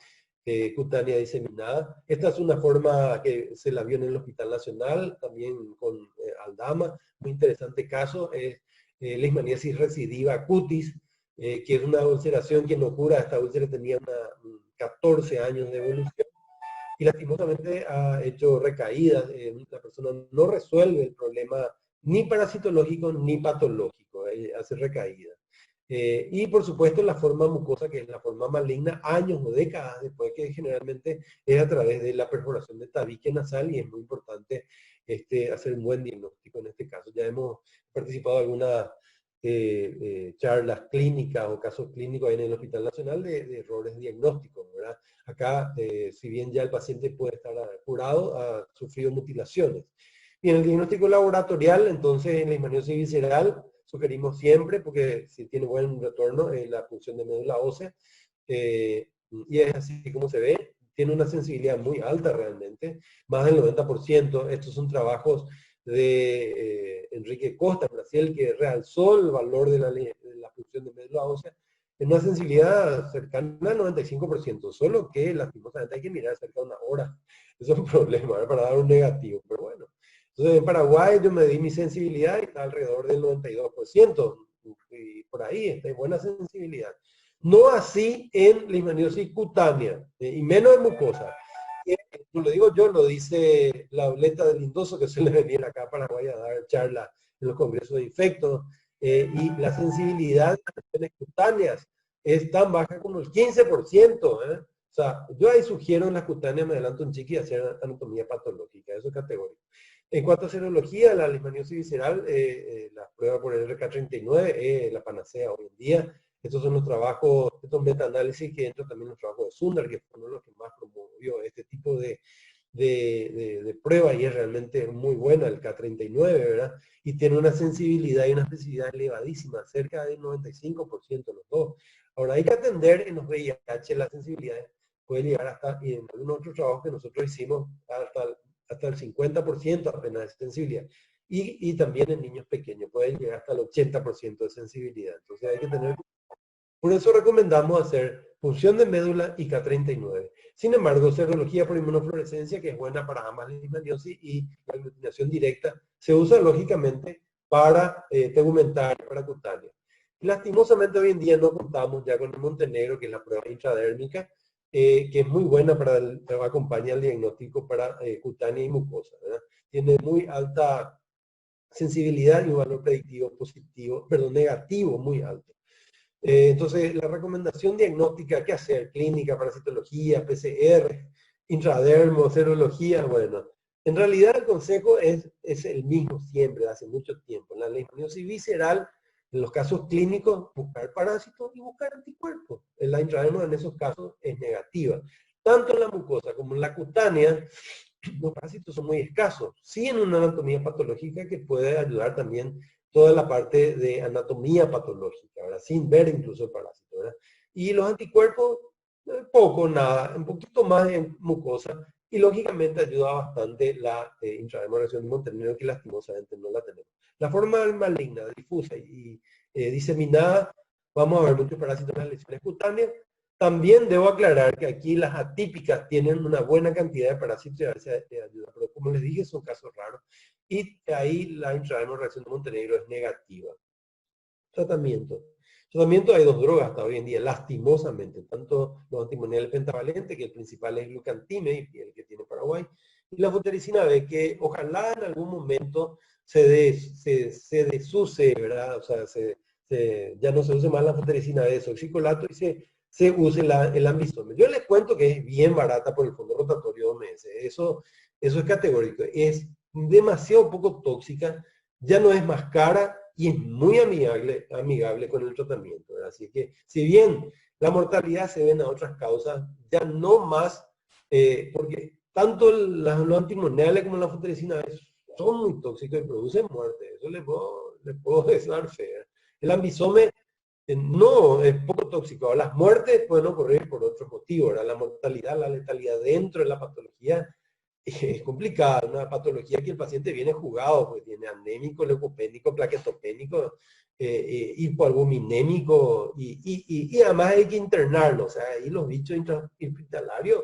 cutánea diseminada. Esta es una forma que se la vio en el Hospital Nacional, también con Aldama. Muy interesante caso, es leishmaniasis recidiva cutis, que es una ulceración que no cura. Esta úlcera tenía 14 años de evolución, y lastimosamente ha hecho recaídas. La persona no resuelve el problema ni parasitológico ni patológico, hace recaídas. Y por supuesto la forma mucosa, que es la forma maligna, años o décadas después, que generalmente es a través de la perforación de tabique nasal, y es muy importante hacer un buen diagnóstico en este caso. Ya hemos participado en algunas charlas clínicas o casos clínicos ahí en el Hospital Nacional de errores diagnósticos, ¿verdad? Acá, si bien ya el paciente puede estar curado, ha sufrido mutilaciones. Y en el diagnóstico laboratorial, entonces, en la leishmaniosis visceral, sugerimos siempre, porque si tiene buen retorno, la punción de médula ósea, y es así como se ve, tiene una sensibilidad muy alta realmente, más del 90%. Estos son trabajos de Enrique Costa, en Brasil, que realzó el valor de la punción de médula ósea, en una sensibilidad cercana al 95%, solo que lastimosamente hay que mirar cerca de una hora. Eso es un problema, ¿verdad? Para dar un negativo, pero bueno. Entonces en Paraguay yo medí mi sensibilidad y está alrededor del 92%, y por ahí está en buena sensibilidad. No así en leishmaniosis cutánea, y menos en mucosa. No lo digo yo, lo dice la Lauleta del Lindoso, que suele venir acá a Paraguay a dar charla en los congresos de infectos, y la sensibilidad de las lesiones cutáneas es tan baja como el 15%. O sea, yo ahí sugiero en las cutáneas, me adelanto un chiqui, hacer anatomía patológica, eso es categórico. En cuanto a serología, la leishmaniosis visceral, la prueba por el RK39 es la panacea hoy en día. Estos son los trabajos, estos metaanálisis que entran también en los trabajos de Sundar, que fue uno de los que más promovió este tipo de prueba, y es realmente muy buena el K39, ¿verdad? Y tiene una sensibilidad y una especificidad elevadísima, cerca del 95% los dos. Ahora hay que atender en los VIH la sensibilidad, puede llegar hasta, y en algunos otros trabajos que nosotros hicimos, hasta el 50% apenas de sensibilidad. Y también en niños pequeños puede llegar hasta el 80% de sensibilidad. Entonces hay que tener. Por eso recomendamos hacer punción de médula y K39. Sin embargo, serología por inmunofluorescencia, que es buena para ambas leishmaniosis, y la aglutinación directa, se usa lógicamente para tegumentaria, para cutánea. Lastimosamente hoy en día no contamos ya con el Montenegro, que es la prueba intradérmica, que es muy buena acompaña el diagnóstico para cutánea y mucosa, ¿verdad? Tiene muy alta sensibilidad y un valor predictivo positivo, perdón, negativo muy alto. Entonces, la recomendación diagnóstica, ¿qué hacer? Clínica, parasitología, PCR, intradermo, serología, bueno. En realidad el consejo es el mismo siempre, hace mucho tiempo. En la leishmaniosis visceral, en los casos clínicos, buscar parásitos y buscar anticuerpos. La intradermo en esos casos es negativa. Tanto en la mucosa como en la cutánea, los parásitos son muy escasos. Sí, en una anatomía patológica que puede ayudar también toda la parte de anatomía patológica, ¿verdad? Sin ver incluso el parásito, ¿verdad? Y los anticuerpos, poco, nada, un poquito más en mucosa, y lógicamente ayuda bastante la intradermal de Montenegro, que lastimosamente no la tenemos. La forma maligna, difusa y diseminada, vamos a ver muchos parásitos en las lesiones cutáneas. También debo aclarar que aquí las atípicas tienen una buena cantidad de parásitos y a veces ayuda, pero como les dije, son casos raros. Y ahí la intradermal reacción de Montenegro es negativa. Tratamiento. Tratamiento, hay dos drogas hasta hoy en día, lastimosamente, tanto los antimoniales pentavalentes, que el principal es glucantime, y el que tiene Paraguay, y la fotericina B, que ojalá en algún momento se desuse, ¿verdad? O sea, ya no se use más la fotericina B, desoxicolato, y se use el ambisome. Yo les cuento que es bien barata por el fondo rotatorio de OMS, eso es categórico, es demasiado poco tóxica, ya no es más cara, y es muy amigable con el tratamiento, ¿verdad? Así que, si bien la mortalidad se ven a otras causas, ya no más, porque tanto los antimoniales como la fotericina son muy tóxicos y producen muerte. Eso les puedo dar fe. El ambisome no es poco tóxico. Las muertes pueden ocurrir por otros motivos, ¿verdad? La mortalidad, la letalidad dentro de la patología es complicada, una patología que el paciente viene jugado, porque tiene anémico, leucopénico, plaquetopénico, hipoalbuminémico, y además hay que internarlo. O sea, ahí los bichos intrahospitalarios,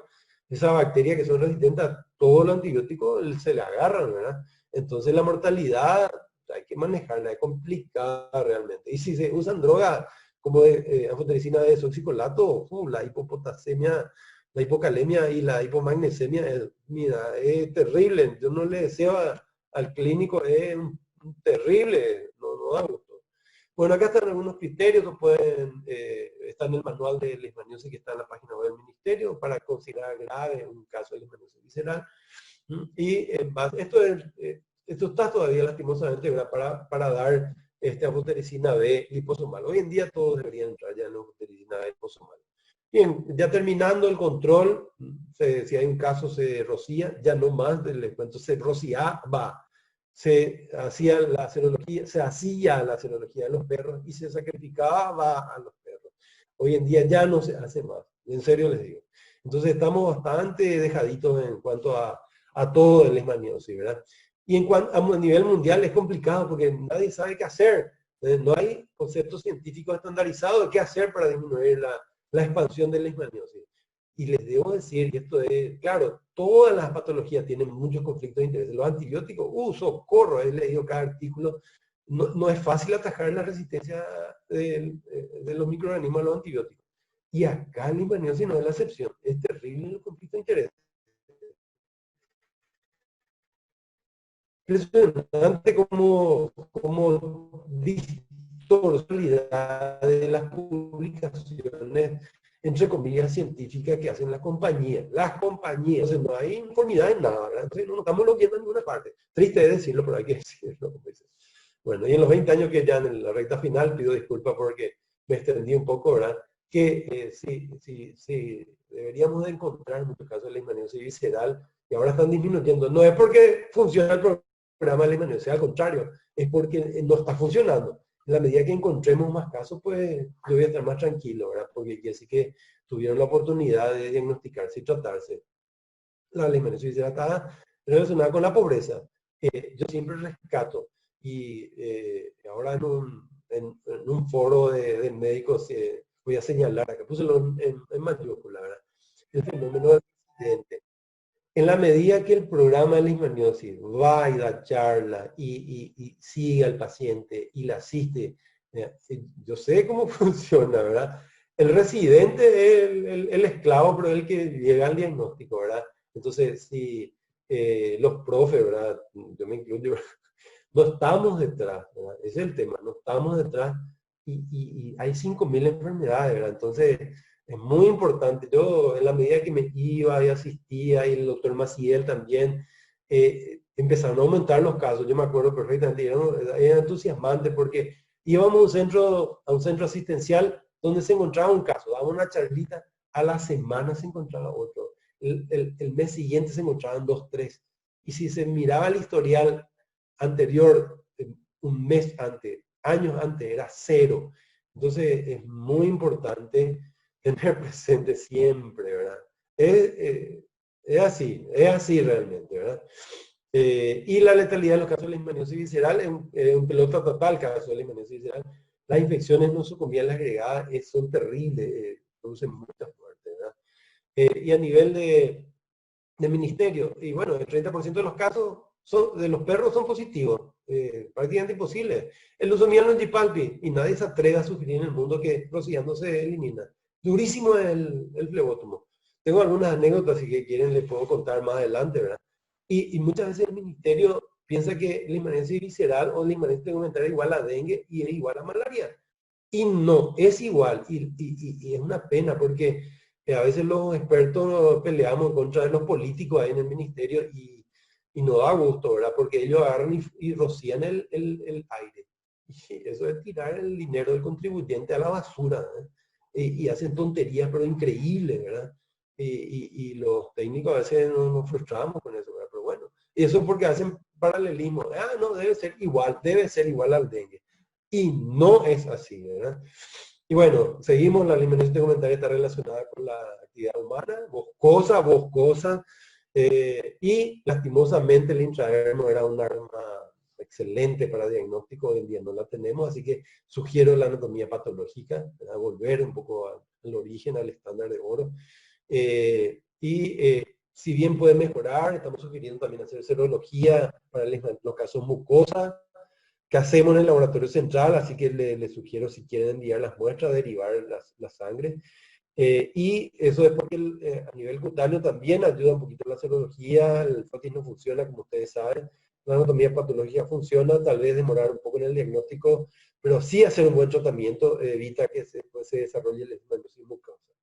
esa bacteria que son resistentes a todos los antibióticos, se le agarran, ¿verdad? Entonces la mortalidad hay que manejarla, es complicada realmente. Y si se usan drogas como anfotericina de desoxicolato, la hipopotasemia, la hipocalemia y la hipomagnesemia, mira, es terrible. Yo no le deseo al clínico, es terrible, no da gusto. Bueno, acá están algunos criterios que está en el manual de leishmaniosis que está en la página web del ministerio para considerar grave un caso de leishmaniosis visceral. Y esto está todavía lastimosamente, ¿verdad? para dar anfotericina B liposomal. Hoy en día todos deberían entrar ya en la anfotericina B liposomal. Bien, ya terminando el control, si hay un caso se rocía, ya no más, les cuento, se rociaba, se hacía la serología de los perros y se sacrificaba a los perros. Hoy en día ya no se hace más, en serio les digo. Entonces estamos bastante dejaditos en cuanto a todo el leishmaniosis, ¿verdad? Y a nivel mundial es complicado porque nadie sabe qué hacer. No hay conceptos científicos estandarizados de qué hacer para disminuir la expansión de la leishmaniosis. Y les debo decir, y esto es, claro, todas las patologías tienen muchos conflictos de interés. Los antibióticos, socorro, he leído cada artículo. No es fácil atajar la resistencia de los microorganismos a los antibióticos. Y acá la leishmaniosis no es la excepción. Es terrible el conflicto de interés. Impresionante como distorsionalidad de las publicaciones, entre comillas, científicas que hacen las compañías. Entonces no hay uniformidad en nada, ¿verdad? Entonces no estamos viendo en ninguna parte. Triste de decirlo, pero hay que decirlo. Bueno, y en los 20 años que ya en la recta final, pido disculpas porque me extendí un poco, ¿verdad? Que sí, deberíamos de encontrar muchos casos de leishmaniosis visceral y ahora están disminuyendo. No es porque funciona el programa de leishmaniosis, al contrario, es porque no está funcionando. En la medida que encontremos más casos, pues yo voy a estar más tranquilo, ¿verdad? Porque quiere decir que tuvieron la oportunidad de diagnosticarse y tratarse. La leishmaniosis visceral está relacionada con la pobreza. Yo siempre rescato, y ahora en un foro de médicos voy a señalar, acá puse en mayúscula, ¿verdad? El fenómeno del accidente. En la medida que el programa de leishmaniosis va y da charla y sigue al paciente y la asiste, yo sé cómo funciona, ¿verdad? El residente es el esclavo, pero es el que llega al diagnóstico, ¿verdad? Entonces, si los profes, ¿verdad? Yo me incluyo, no estamos detrás, ¿verdad? Ese es el tema, no estamos detrás y hay 5.000 enfermedades, ¿verdad? Entonces, es muy importante. Yo, en la medida que me iba y asistía, y el doctor Maciel también, empezaron a aumentar los casos. Yo me acuerdo perfectamente, era entusiasmante porque íbamos a un centro asistencial donde se encontraba un caso, daba una charlita, a la semana se encontraba otro. El mes siguiente se encontraban 2, 3. Y si se miraba el historial anterior, un mes antes, años antes, era 0. Entonces, es muy importante tener presente siempre, ¿verdad? Es así realmente, ¿verdad? Y la letalidad en los casos de leishmaniosis visceral es un pelota total, caso de leishmaniosis visceral. Las infecciones nosocomiales agregadas son terribles, producen mucha muerte, ¿verdad? Y a nivel de ministerio, y bueno, el 30% de los casos de los perros son positivos, prácticamente imposible. El Leucemia longipalpi, y nadie se atreve a sufrir en el mundo que rociando se elimina. Durísimo el flebótomo. Tengo algunas anécdotas, si que quieren les puedo contar más adelante, ¿verdad? Y muchas veces el ministerio piensa que la leishmaniasis visceral o la leishmaniasis tegumentaria es igual a dengue y es igual a malaria. Y no, es igual. Y es una pena porque a veces los expertos peleamos contra de los políticos ahí en el ministerio y no da gusto, ¿verdad? Porque ellos agarran y rocían el aire. Y eso es tirar el dinero del contribuyente a la basura, ¿verdad? Y hacen tonterías, pero increíbles, ¿verdad? Y los técnicos a veces nos frustramos con eso, ¿verdad? Pero bueno, y eso porque hacen paralelismo. No, debe ser igual al dengue. Y no es así, ¿verdad? Y bueno, seguimos, la leishmaniasis tegumentaria está relacionada con la actividad humana, boscosa, y lastimosamente el intradermo era un arma excelente para diagnóstico, hoy en día no la tenemos, así que sugiero la anatomía patológica, ¿verdad? Volver un poco al origen, al estándar de oro. Si bien puede mejorar, estamos sugiriendo también hacer serología para los casos mucosa, que hacemos en el laboratorio central, así que les sugiero si quieren enviar las muestras, derivar la sangre. Y eso es porque a nivel cutáneo también ayuda un poquito la serología, el FOTIS no funciona, como ustedes saben, la anatomía patológica funciona, tal vez demorar un poco en el diagnóstico, pero sí hacer un buen tratamiento evita que se desarrolle el leishmaniasis mucosa.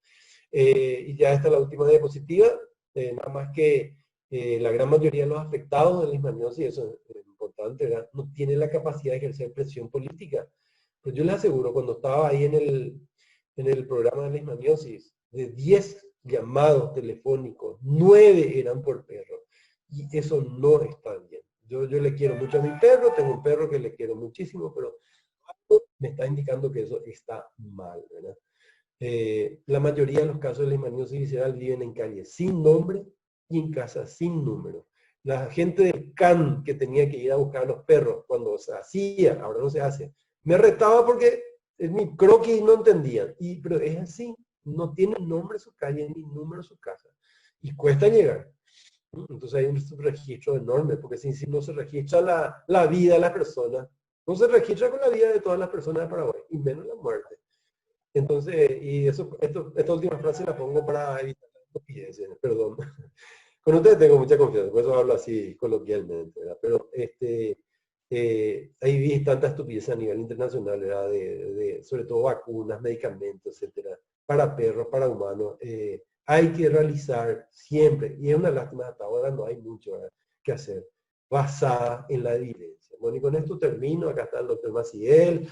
Y ya está la última diapositiva, nada más que la gran mayoría de los afectados de leishmaniosis, eso es importante, ¿verdad? No tienen la capacidad de ejercer presión política. Pero yo les aseguro, cuando estaba ahí en el programa de leishmaniosis, de 10 llamados telefónicos, 9 eran por perro. Y eso no está bien. Yo le quiero mucho a mi perro, tengo un perro que le quiero muchísimo, pero me está indicando que eso está mal, ¿verdad? La mayoría de los casos de leishmaniasis visceral viven en calles sin nombre y en casas sin número. La gente del CAN que tenía que ir a buscar a los perros cuando se hacía, ahora no se hace, Me retaba porque en mi croquis no entendían. Pero es así, no tiene nombre su calle ni número su casa. Y cuesta llegar. Entonces hay un subregistro enorme, porque si no se registra la vida de las personas, no se registra con la vida de todas las personas de Paraguay, y menos la muerte. Entonces, y esta última frase la pongo para evitar las estupideces, perdón. Con ustedes tengo mucha confianza, por eso hablo así coloquialmente, ¿verdad? Pero ahí vi tanta estupidez a nivel internacional, ¿verdad? Sobre todo vacunas, medicamentos, etcétera, para perros, para humanos. Hay que realizar siempre, y es una lástima, hasta ahora no hay mucho, ¿verdad?, que hacer, basada en la evidencia. Bueno, y con esto termino. Acá está el doctor Maciel,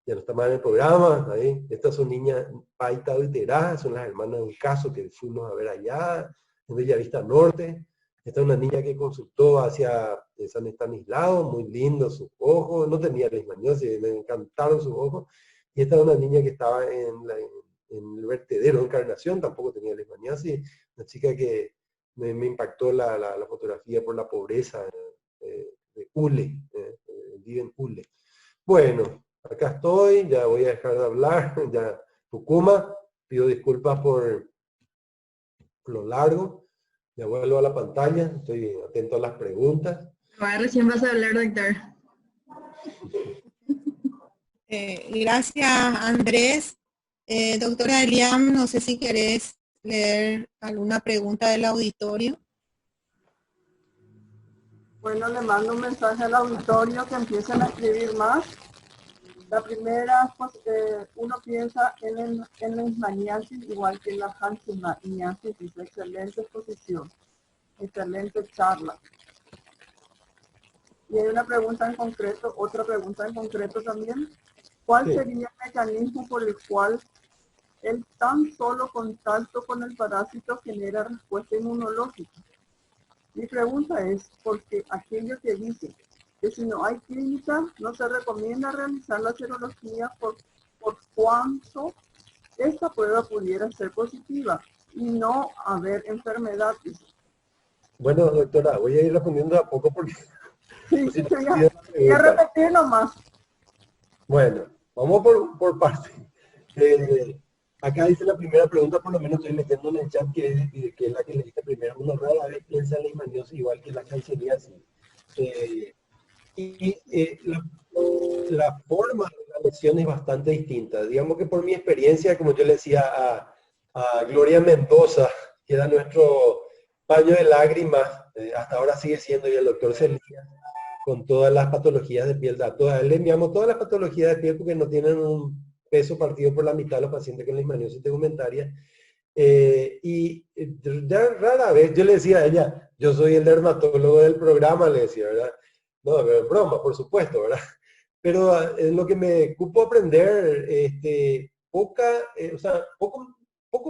ya no está más en el programa. Ahí. Estas son niñas Paita y Terá, son las hermanas de un caso que fuimos a ver allá, en Bellavista Norte. Esta es una niña que consultó hacia San Estanislao, muy lindo sus ojos, no tenía leishmaniosis, me encantaron sus ojos. Y esta es una niña que estaba en el vertedero de Encarnación, tampoco tenía leishmaniosis, una chica que me impactó la fotografía por la pobreza de Ule, vive en Ule. Bueno, acá estoy, ya voy a dejar de hablar, ya Tucuma, pido disculpas por lo largo, ya vuelvo a la pantalla, estoy atento a las preguntas. Recién vas a hablar, doctor. Gracias, Andrés. Doctora Eliam, no sé si querés leer alguna pregunta del auditorio. Bueno, le mando un mensaje al auditorio que empiecen a escribir más. La primera, pues, uno piensa en la leishmaniasis igual que en la hanseníasis. Dice, excelente exposición, excelente charla. Y hay una pregunta en concreto, otra pregunta en concreto también. ¿Cuál sería el mecanismo por el cual el tan solo contacto con el parásito genera respuesta inmunológica? Mi pregunta es, porque aquello que dice que si no hay clínica, no se recomienda realizar la serología por cuanto esta prueba pudiera ser positiva y no haber enfermedad. Bueno, doctora, voy a ir respondiendo a poco porque... Sí, voy a repetir nomás. Bueno, vamos por parte. Acá dice la primera pregunta, por lo menos estoy leyendo en el chat, que es la que leíste primero. Uno rara vez piensa en la leishmaniasis igual que la hanseníasis. La forma de la lesión es bastante distinta. Digamos que por mi experiencia, como yo le decía a Gloria Mendoza, que era nuestro paño de lágrimas, hasta ahora sigue siendo, y el doctor Celías, con todas las patologías de piel, le enviamos todas las patologías de piel porque no tienen un peso partido por la mitad de los pacientes con leishmaniosis tegumentaria. Ya rara vez yo le decía a ella, yo soy el dermatólogo del programa, le decía, ¿verdad? No, pero es broma, por supuesto, ¿verdad? Pero lo que me cupo aprender, poco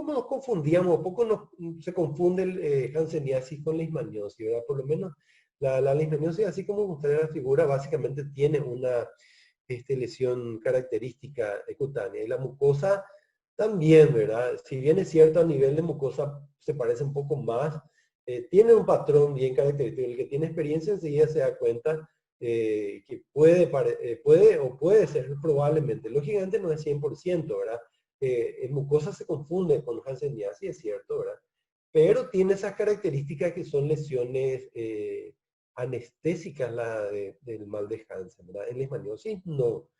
nos confundíamos, se confunde el hanseníasis con leishmaniosis, ¿verdad? Por lo menos la leishmaniosis, así como usted la figura, básicamente tiene una lesión característica cutánea. Y la mucosa también, ¿verdad? Si bien es cierto, a nivel de mucosa se parece un poco más, tiene un patrón bien característico. El que tiene experiencia enseguida se da cuenta que puede ser probablemente. Lógicamente no es 100%, ¿verdad? En mucosa se confunde con hanseníasis, es cierto, ¿verdad? Pero tiene esas características que son lesiones anestésicas, del mal de Hansen, ¿verdad? En leishmaniosis no.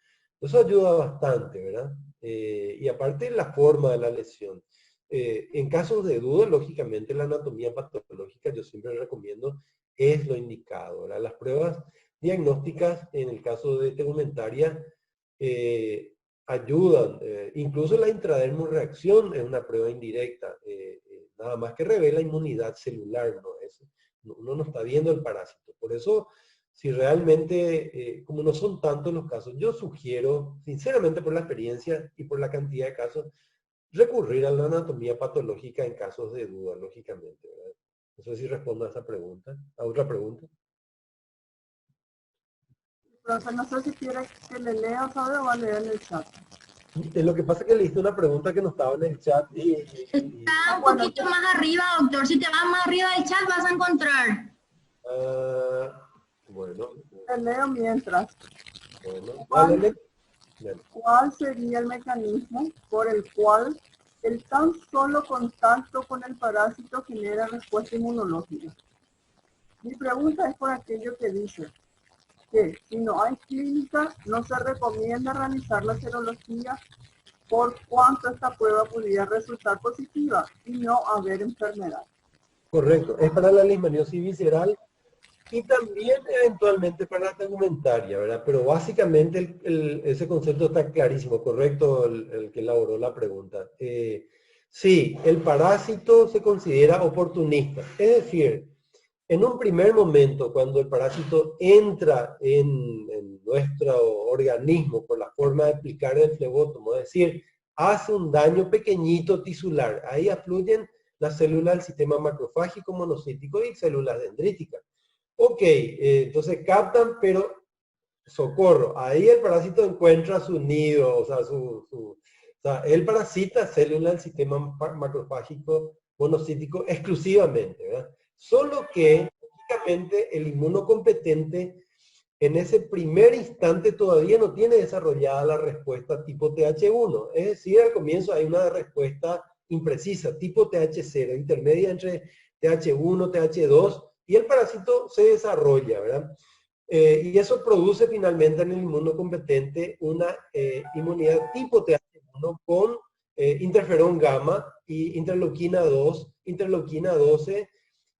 Eso ayuda bastante, ¿verdad? Y aparte la forma de la lesión. En casos de duda, lógicamente la anatomía patológica yo siempre recomiendo es lo indicado, ¿verdad? Las pruebas diagnósticas en el caso de tegumentaria ayudan. Incluso la intradermorreacción es una prueba indirecta, nada más que revela inmunidad celular, ¿no? Uno no está viendo el parásito. Por eso, si realmente, como no son tantos los casos, yo sugiero, sinceramente por la experiencia y por la cantidad de casos, recurrir a la anatomía patológica en casos de duda, lógicamente, ¿verdad? No sé si respondo a esa pregunta. ¿A otra pregunta? Profe, no sé si quiere que le lea, ¿sabe? O va a leer en el chat. Lo que pasa es que le hice una pregunta que no estaba en el chat Está un poquito más arriba, doctor. Si te vas más arriba del chat vas a encontrar. Bueno. Le leo mientras. Bueno, dale. Bien. ¿Cuál sería el mecanismo por el cual el tan solo contacto con el parásito genera respuesta inmunológica? Mi pregunta es por aquello que dice que si no hay clínica, no se recomienda realizar la serología por cuanto esta prueba pudiera resultar positiva y no haber enfermedad. Correcto, es para la leishmaniosis visceral y también eventualmente para la tegumentaria, ¿verdad? Pero básicamente ese concepto está clarísimo, correcto el que elaboró la pregunta. Sí, el parásito se considera oportunista, es decir, en un primer momento, cuando el parásito entra en nuestro organismo por la forma de aplicar el flebótomo, es decir, hace un daño pequeñito tisular, ahí afluyen las células del sistema macrofágico monocítico y células dendríticas. Ok, entonces captan, pero socorro, ahí el parásito encuentra su nido, o sea, él parasita células del sistema macrofágico monocítico exclusivamente, ¿verdad? Solo que, lógicamente, el inmunocompetente en ese primer instante todavía no tiene desarrollada la respuesta tipo TH1. Es decir, al comienzo hay una respuesta imprecisa, tipo TH0, intermedia entre TH1, TH2, y el parásito se desarrolla, ¿verdad? Y eso produce finalmente en el inmunocompetente una inmunidad tipo TH1 con interferón gamma y interleuquina 2, interleuquina 12,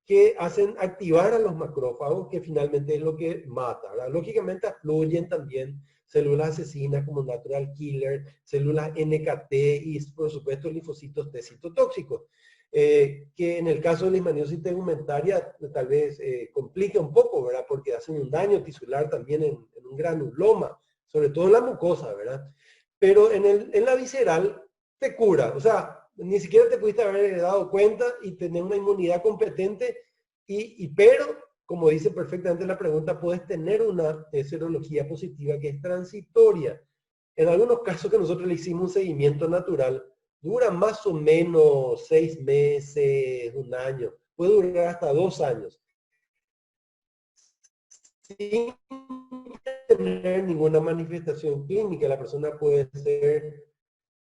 que hacen activar a los macrófagos, que finalmente es lo que mata, ¿verdad? Lógicamente afluyen también células asesinas como natural killer, células NKT y por supuesto linfocitos T citotóxicos, que en el caso de la leishmaniosis tegumentaria tal vez complica un poco, ¿verdad? Porque hacen un daño tisular también en un granuloma, sobre todo en la mucosa, ¿verdad? Pero en la visceral te cura, o sea, ni siquiera te pudiste haber dado cuenta y tener una inmunidad competente, pero, como dice perfectamente la pregunta, puedes tener una serología positiva que es transitoria. En algunos casos que nosotros le hicimos un seguimiento natural, dura más o menos 6 meses, un año, puede durar hasta 2 años, sin tener ninguna manifestación clínica. La persona puede ser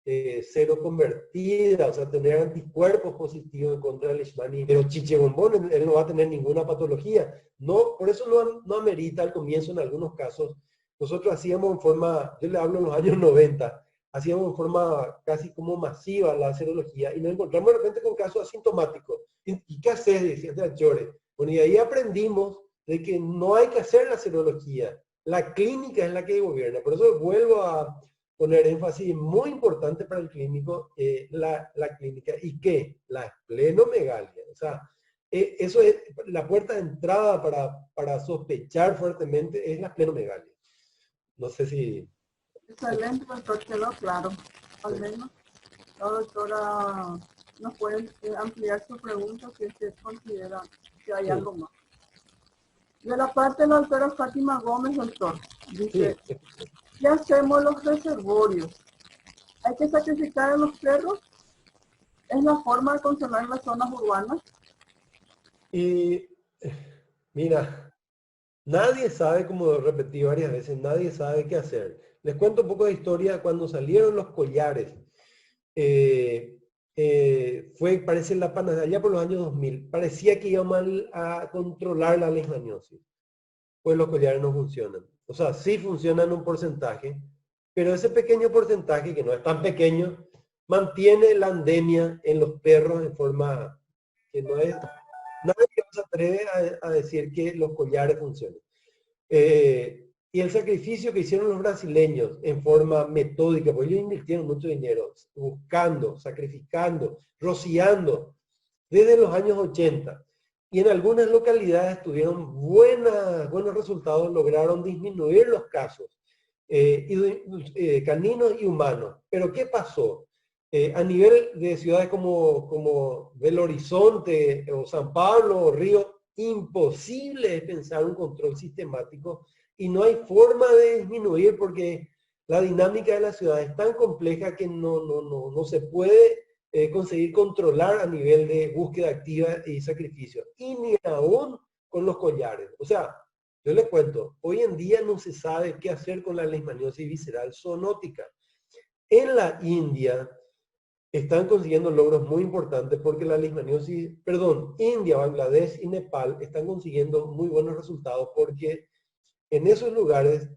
cero convertida, o sea, tener anticuerpos positivos contra el Leishmaniasis, pero chiche bombón, él no va a tener ninguna patología. No, por eso no amerita al comienzo en algunos casos. Nosotros hacíamos en forma, yo le hablo en los años 90, hacíamos en forma casi como masiva la serología y nos encontramos de repente con casos asintomáticos. ¿Y qué haces? Decía Chore. Bueno, y ahí aprendimos de que no hay que hacer la serología. La clínica es la que gobierna. Por eso vuelvo a poner énfasis muy importante para el clínico, la clínica. ¿Y qué? La esplenomegalia. O sea, eso es la puerta de entrada para sospechar fuertemente, es la esplenomegalia. No sé si... Excelente, doctor, quedó claro. Al menos la doctora nos puede ampliar su pregunta si usted considera que hay algo más. De la parte de la doctora Fátima Gómez, doctor, dice, ¿qué hacemos los reservorios? ¿Hay que sacrificar a los perros? ¿Es la forma de controlar las zonas urbanas? Y mira, nadie sabe, como repetí varias veces, nadie sabe qué hacer. Les cuento un poco de historia. Cuando salieron los collares, parece la panacea, allá por los años 2000, parecía que íbamos a controlar la leishmaniosis. Pues los collares no funcionan. O sea, sí funcionan un porcentaje, pero ese pequeño porcentaje, que no es tan pequeño, mantiene la endemia en los perros en forma que no es... Nadie se atreve a decir que los collares funcionan. Y el sacrificio que hicieron los brasileños en forma metódica, porque ellos invirtieron mucho dinero, buscando, sacrificando, rociando, desde los años 80. Y en algunas localidades tuvieron buenos resultados, lograron disminuir los casos, caninos y humanos. Pero ¿qué pasó? A nivel de ciudades como Belo Horizonte o San Pablo o Río, imposible es pensar un control sistemático y no hay forma de disminuir porque la dinámica de la ciudad es tan compleja que no se puede conseguir controlar a nivel de búsqueda activa y sacrificio. Y ni aún con los collares. O sea, Yo les cuento, hoy en día no se sabe qué hacer con la leishmaniosis visceral zoonótica. En la India están consiguiendo logros muy importantes porque la leishmaniosis, perdón, India, Bangladesh y Nepal están consiguiendo muy buenos resultados porque en esos lugares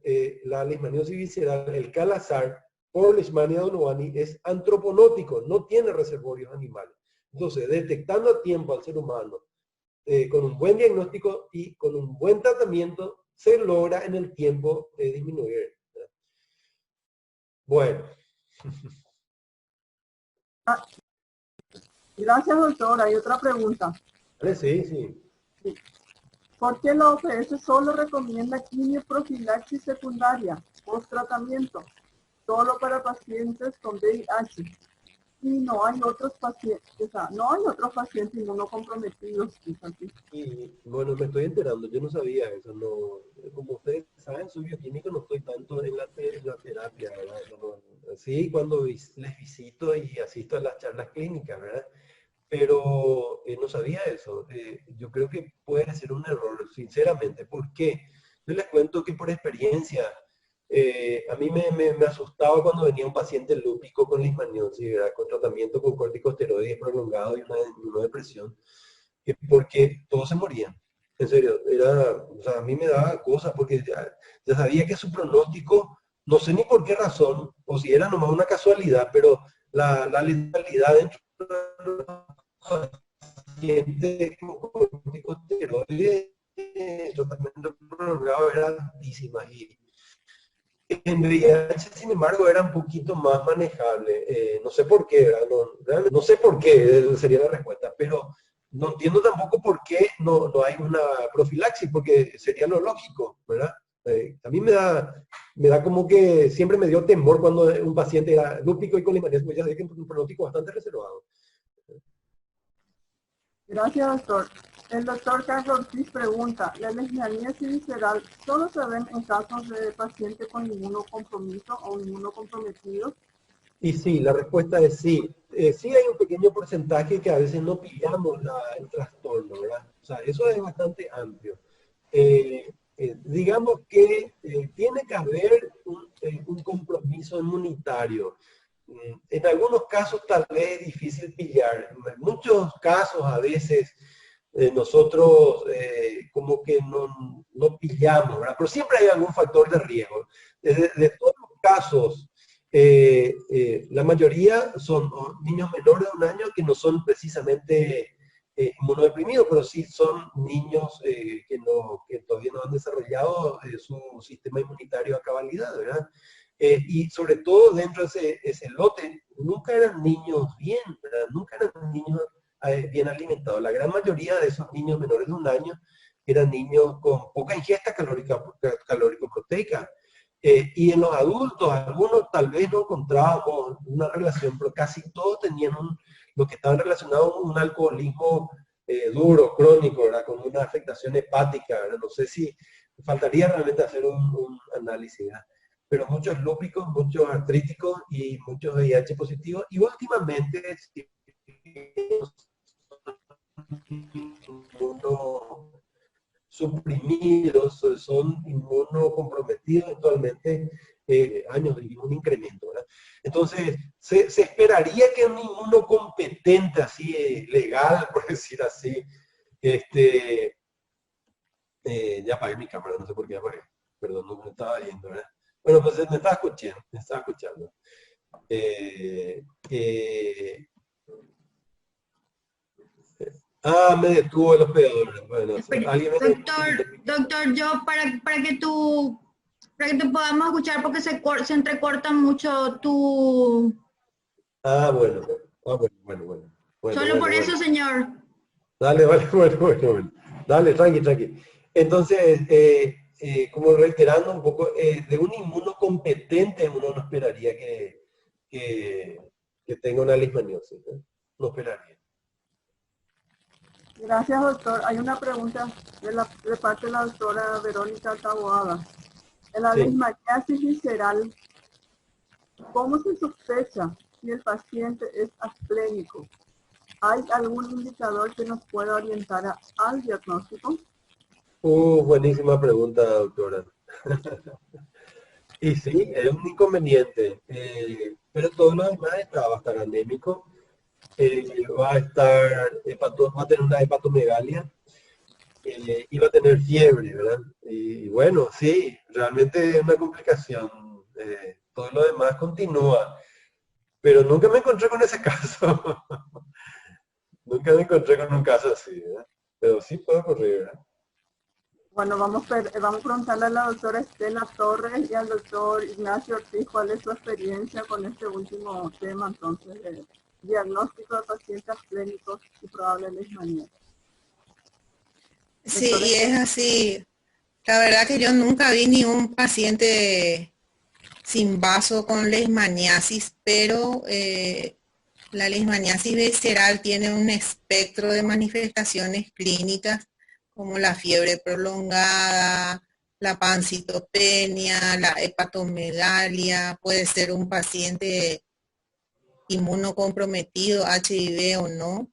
la leishmaniosis visceral, el Kala-Azar, por Leishmania donovani, es antroponótico, no tiene reservorios animales. Entonces, detectando a tiempo al ser humano, con un buen diagnóstico y con un buen tratamiento, se logra en el tiempo disminuir. Bueno. Gracias, doctor. Hay otra pregunta. Sí, sí. ¿Por qué la OPS solo recomienda quimioprofilaxis secundaria, post-tratamiento, solo para pacientes con VIH? Y no hay otros pacientes, o sea, no hay otros pacientes inmunocomprometidos. Y bueno, me estoy enterando, yo no sabía eso, no, como ustedes saben, soy bioquímico, no estoy tanto en la terapia, ¿verdad? Sí, cuando les visito y asisto a las charlas clínicas, ¿verdad? Pero no sabía eso. Yo creo que puede ser un error, sinceramente. ¿Por qué? Yo les cuento que por experiencia, a mí me asustaba cuando venía un paciente lúpico con leishmaniosis, ¿verdad? Con tratamiento con corticosteroides prolongado y una depresión, porque todos se morían. En serio, o sea, a mí me daba cosas porque ya sabía que su pronóstico, no sé ni por qué razón, o si era nomás una casualidad, pero la letalidad dentro de los pacientes con corticosteroides, tratamiento prolongado era altísima. Y en VIH, sin embargo, era un poquito más manejable. No sé por qué, ¿verdad? Realmente no sé por qué, sería la respuesta, pero no entiendo tampoco por qué no hay una profilaxis, porque sería lo lógico, ¿verdad? A mí me da como que siempre me dio temor cuando un paciente era lúpico y con leishmaniasis, pues ya sé que es un pronóstico bastante reservado. Gracias, doctor. El doctor Carlos Ortiz pregunta, ¿la leishmaniasis visceral solo se ven en casos de pacientes con inmunocompromiso o inmunocomprometidos? Y sí, la respuesta es sí. Sí hay un pequeño porcentaje que a veces no pillamos el trastorno, ¿verdad? O sea, eso es bastante amplio. Digamos que tiene que haber un compromiso inmunitario. En algunos casos tal vez es difícil pillar. En muchos casos a veces nosotros como que no pillamos, ¿verdad? Pero siempre hay algún factor de riesgo. De todos los casos, la mayoría son niños menores de 1 año que no son precisamente inmunodeprimidos, pero sí son niños que todavía no han desarrollado su sistema inmunitario a cabalidad, ¿verdad? Y sobre todo dentro de ese lote, nunca eran niños bien, ¿verdad? Nunca eran niños bien alimentados. La gran mayoría de esos niños menores de 1 año eran niños con poca ingesta calórico-proteica. Y en los adultos, algunos tal vez no encontrábamos una relación, pero casi todos tenían lo que estaban relacionados con un alcoholismo duro, crónico, ¿verdad? Con una afectación hepática, ¿verdad? No sé si faltaría realmente hacer un análisis, ¿verdad? Pero muchos lúpicos, muchos artríticos y muchos VIH positivos. Y últimamente, suprimidos, son inmunocomprometidos actualmente, años de un incremento, ¿verdad? Entonces, se esperaría que un inmunocompetente, así, legal, por decir así, ya apagué mi cámara, no sé por qué apagué, perdón, no me estaba viendo, ¿verdad? Bueno, pues me estaba escuchando. Me detuvo el hospedador. Bueno, alguien Doctor, yo para que te podamos escuchar porque se entrecorta mucho tu... Bueno. Solo por eso, señor. Dale, vale, bueno. Dale, tranqui. Entonces, como reiterando un poco, de un inmunocompetente uno no esperaría que tenga una leishmaniosis, ¿no? No esperaría. Gracias, doctor. Hay una pregunta de parte de la doctora Verónica Taboada. En la leishmaniasis visceral, ¿cómo se sospecha si el paciente es asplénico? ¿Hay algún indicador que nos pueda orientar al diagnóstico? Buenísima pregunta, doctora. Y sí, es un inconveniente, pero todo lo demás va a estar anémico, va a estar, va a tener una hepatomegalia y va a tener fiebre, ¿verdad? Y bueno, sí, realmente es una complicación. Todo lo demás continúa, pero nunca me encontré con ese caso. Nunca me encontré con un caso así, ¿verdad? Pero sí puede ocurrir, ¿verdad? Bueno, vamos a preguntarle a la doctora Estela Torres y al doctor Ignacio Ortiz cuál es su experiencia con este último tema, entonces, de diagnóstico de pacientes clínicos y probable leishmaniasis. Sí, y es así. La verdad que yo nunca vi ni un paciente sin vaso con leishmaniasis, pero la leishmaniasis visceral tiene un espectro de manifestaciones clínicas como la fiebre prolongada, la pancitopenia, la hepatomegalia, puede ser un paciente inmunocomprometido, HIV o no,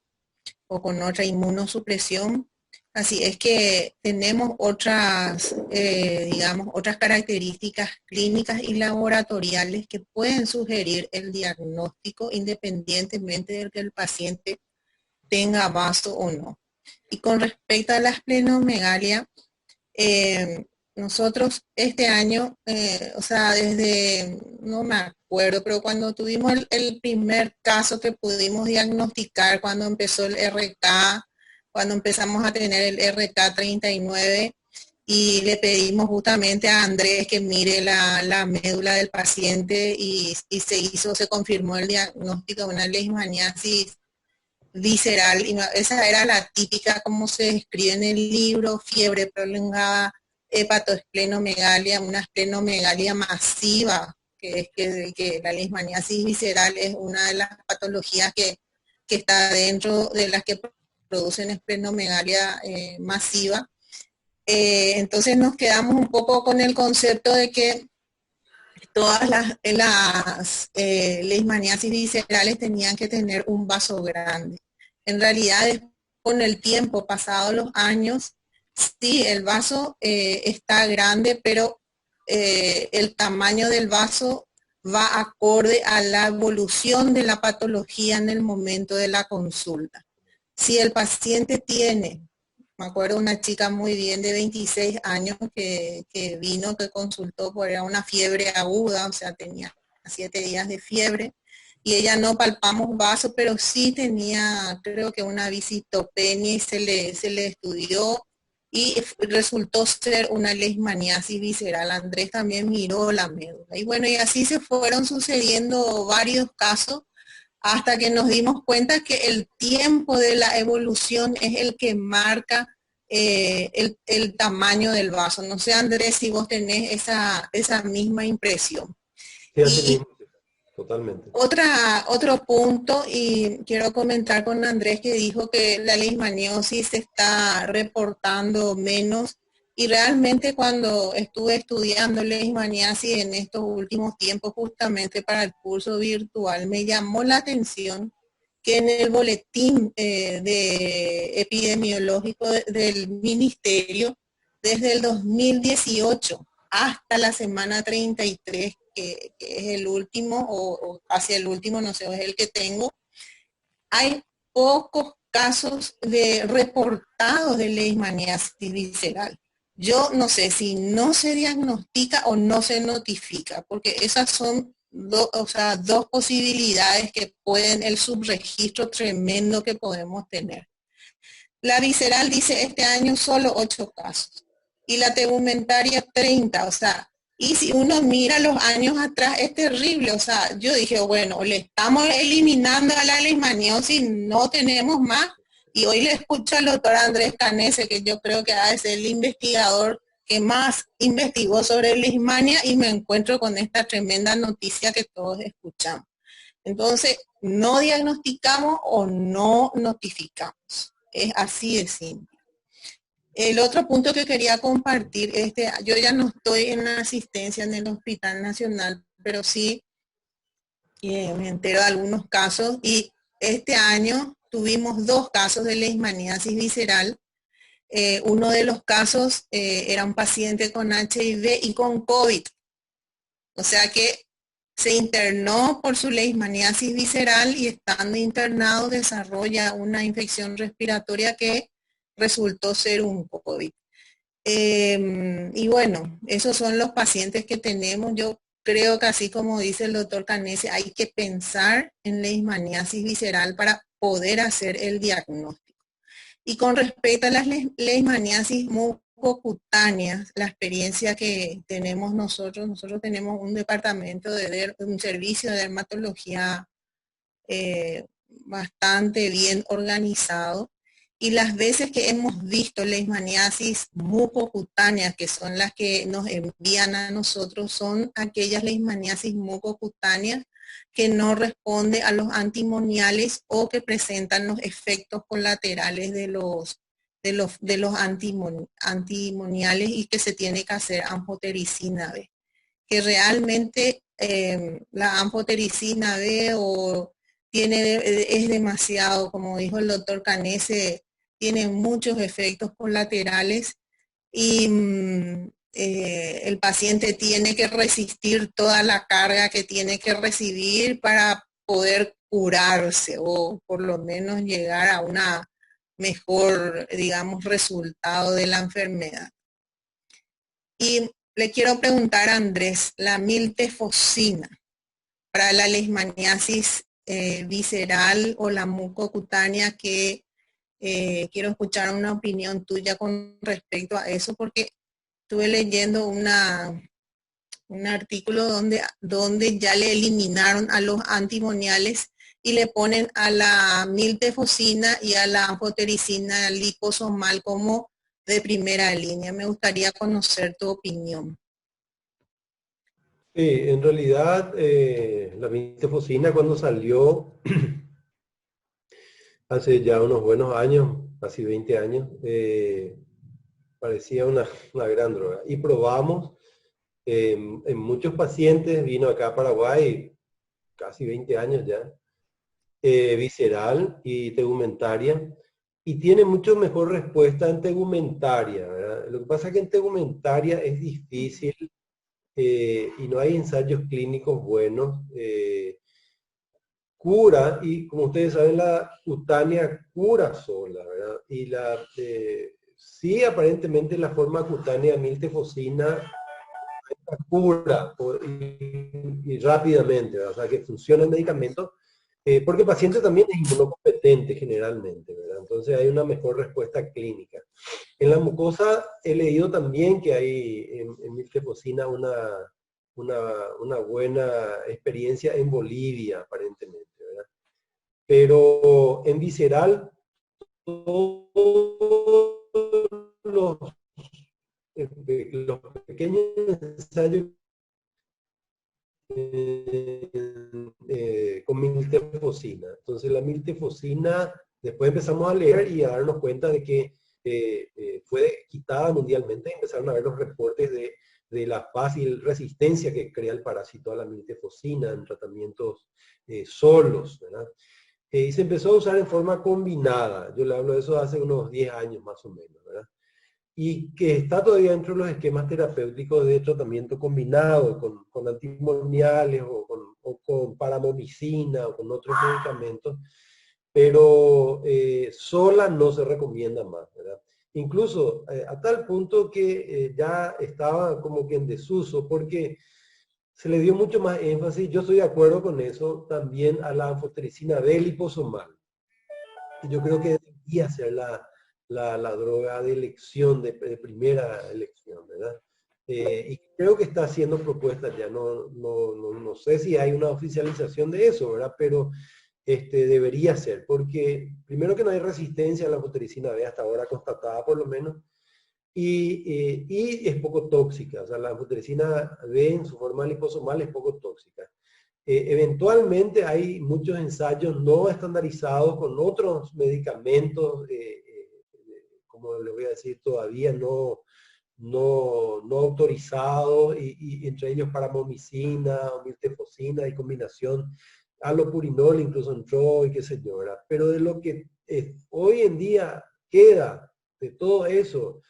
o con otra inmunosupresión. Así es que tenemos otras, digamos, otras características clínicas y laboratoriales que pueden sugerir el diagnóstico independientemente de que el paciente tenga vaso o no. Y con respecto a la esplenomegalia, nosotros este año, o sea, desde, no me acuerdo, pero cuando tuvimos el primer caso que pudimos diagnosticar, cuando empezó el RK, cuando empezamos a tener el RK39 y le pedimos justamente a Andrés que mire la médula del paciente y se confirmó el diagnóstico de una leishmaniasis visceral, y esa era la típica como se describe en el libro, fiebre prolongada, hepatoesplenomegalia, una esplenomegalia masiva, que es que la leishmaniasis visceral es una de las patologías que está dentro de las que producen esplenomegalia masiva. Entonces nos quedamos un poco con el concepto de que todas las leishmaniasis viscerales tenían que tener un vaso grande. En realidad, con el tiempo, pasados los años, sí, el vaso está grande, pero el tamaño del vaso va acorde a la evolución de la patología en el momento de la consulta. Si el paciente tiene, me acuerdo una chica muy bien de 26 años que vino, que consultó por una fiebre aguda, o sea, tenía 7 días de fiebre, y ella no palpamos vaso, pero sí tenía, creo que una visitopenia y se le estudió y resultó ser una leishmaniasis visceral. Andrés también miró la médula. Y bueno, y así se fueron sucediendo varios casos hasta que nos dimos cuenta que el tiempo de la evolución es el que marca el tamaño del vaso. No sé, Andrés, si vos tenés esa misma impresión. Sí, así Y mismo, totalmente. otro punto, y quiero comentar con Andrés que dijo que la leishmaniosis se está reportando menos, y realmente cuando estuve estudiando leishmaniasis en estos últimos tiempos, justamente para el curso virtual, me llamó la atención que en el boletín de epidemiológico del ministerio, desde el 2018 hasta la semana 33, que es el último, o hacia el último, no sé, es el que tengo, hay pocos casos de reportados de leishmaniasis visceral. Yo no sé si no se diagnostica o no se notifica, porque esas son dos posibilidades que pueden, el subregistro tremendo que podemos tener. La visceral dice este año solo 8 casos y la tegumentaria 30, o sea, y si uno mira los años atrás es terrible, o sea, yo dije, bueno, le estamos eliminando a la leishmaniosis, no tenemos más, y hoy le escucho al doctor Andrés Canese, que yo creo que ha de ser el investigador que más investigó sobre leishmania, y me encuentro con esta tremenda noticia que todos escuchamos. Entonces, no diagnosticamos o no notificamos. Es así de simple. El otro punto que quería compartir, yo ya no estoy en la asistencia en el Hospital Nacional, pero sí me entero de algunos casos, y este año tuvimos 2 casos de leishmaniasis visceral Uno de los casos era un paciente con HIV y con COVID. O sea que se internó por su leishmaniasis visceral y estando internado desarrolla una infección respiratoria que resultó ser un COVID. Y bueno, esos son los pacientes que tenemos. Yo creo que así como dice el doctor Canese, hay que pensar en leishmaniasis visceral para poder hacer el diagnóstico. Y con respecto a las leishmaniasis mucocutáneas, la experiencia que tenemos nosotros tenemos un departamento un servicio de dermatología bastante bien organizado. Y las veces que hemos visto leishmaniasis mucocutáneas, que son las que nos envían a nosotros, son aquellas leishmaniasis mucocutáneas que no responde a los antimoniales o que presentan los efectos colaterales de los antimoniales y que se tiene que hacer anfotericina B. Que realmente la anfotericina B es demasiado, como dijo el doctor Canese, tiene muchos efectos colaterales y el paciente tiene que resistir toda la carga que tiene que recibir para poder curarse o por lo menos llegar a una mejor, digamos, resultado de la enfermedad. Y le quiero preguntar a Andrés, la miltefosina para la leishmaniasis visceral o la mucocutánea, que quiero escuchar una opinión tuya con respecto a eso, porque estuve leyendo un artículo donde ya le eliminaron a los antimoniales y le ponen a la miltefosina y a la anfotericina liposomal como de primera línea. Me gustaría conocer tu opinión. Sí, en realidad la miltefosina cuando salió hace ya unos buenos años, casi 20 años, parecía una gran droga. Y probamos en muchos pacientes, vino acá a Paraguay, casi 20 años ya, visceral y tegumentaria, y tiene mucho mejor respuesta en tegumentaria, ¿verdad? Lo que pasa es que en tegumentaria es difícil y no hay ensayos clínicos buenos. Cura, y como ustedes saben, la cutánea cura sola, ¿verdad? Y sí, aparentemente la forma cutánea miltefosina cura y rápidamente, ¿verdad? O sea, que funciona el medicamento, porque el paciente también es inmunocompetente generalmente, ¿verdad? Entonces hay una mejor respuesta clínica. En la mucosa he leído también que hay en miltefosina una buena experiencia en Bolivia, aparentemente, ¿verdad? Pero en visceral, todos los pequeños ensayos con miltefosina. Entonces la miltefosina, después empezamos a leer y a darnos cuenta de que fue quitada mundialmente. Empezaron a ver los reportes de la fácil resistencia que crea el parásito a la miltefosina en tratamientos solos, ¿verdad? Y se empezó a usar en forma combinada. Yo le hablo de eso hace unos 10 años más o menos, ¿verdad? Y que está todavía dentro de los esquemas terapéuticos de tratamiento combinado con antimoniales o con paramomicina o con otros medicamentos, pero sola no se recomienda más, ¿verdad? Incluso a tal punto que ya estaba como que en desuso, porque se le dio mucho más énfasis, yo estoy de acuerdo con eso, también a la anfotericina B liposomal. Yo creo que debería ser la droga de elección, de primera elección, ¿verdad? Y creo que está haciendo propuestas ya, no sé si hay una oficialización de eso, ¿verdad? Pero debería ser, porque primero que no hay resistencia a la anfotericina B hasta ahora constatada por lo menos, y es poco tóxica, o sea, la anfotericina B en su forma liposomal es poco tóxica. Eventualmente hay muchos ensayos no estandarizados con otros medicamentos, como les voy a decir, todavía no autorizados, y entre ellos paramomicina, miltefosina y combinación, alopurinol incluso entró y qué sé yo, ¿verdad? Pero de lo que hoy en día queda de todo eso.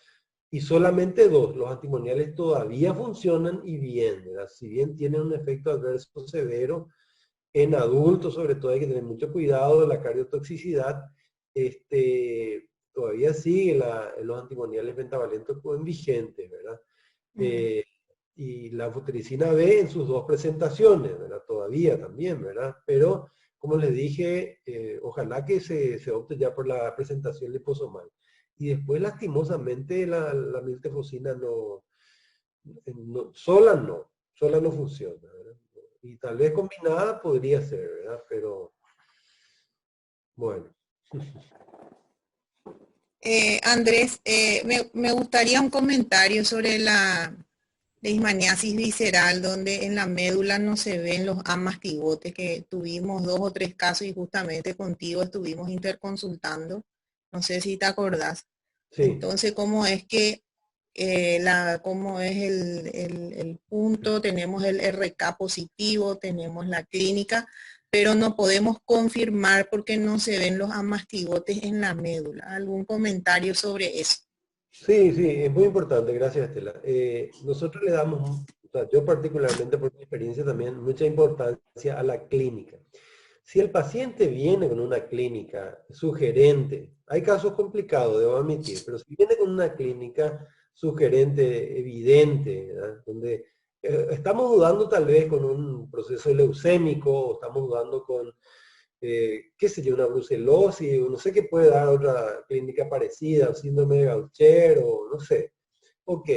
Y solamente 2, los antimoniales todavía funcionan y bien, ¿verdad? Si bien tienen un efecto adverso severo en adultos, sobre todo hay que tener mucho cuidado de la cardiotoxicidad, todavía sigue los antimoniales pentavalentes vigentes, ¿verdad? Y la anfotericina B en sus 2 presentaciones, ¿verdad? Todavía también, ¿verdad? Pero, como les dije, ojalá que se opte ya por la presentación liposomal. Y después, lastimosamente, la miltefosina sola no funciona, ¿verdad? Y tal vez combinada podría ser, ¿verdad? Pero, bueno. Andrés, me gustaría un comentario sobre la leishmaniasis visceral, donde en la médula no se ven los amastigotes, que tuvimos 2 o 3 casos y justamente contigo estuvimos interconsultando. No sé si te acordás. Sí. Entonces, ¿cómo es que cómo es el punto? Tenemos el RK positivo, tenemos la clínica, pero no podemos confirmar porque no se ven los amastigotes en la médula. ¿Algún comentario sobre eso? Sí, es muy importante, gracias Estela. Nosotros le damos, o sea, yo particularmente por mi experiencia también, mucha importancia a la clínica. Si el paciente viene con una clínica sugerente, hay casos complicados, debo admitir, pero si viene con una clínica sugerente, evidente, ¿verdad? Donde estamos dudando tal vez con un proceso leucémico, o estamos dudando con qué sé yo, una brucelosis, o no sé qué puede dar otra clínica parecida, o síndrome de Gaucher, o no sé. Ok,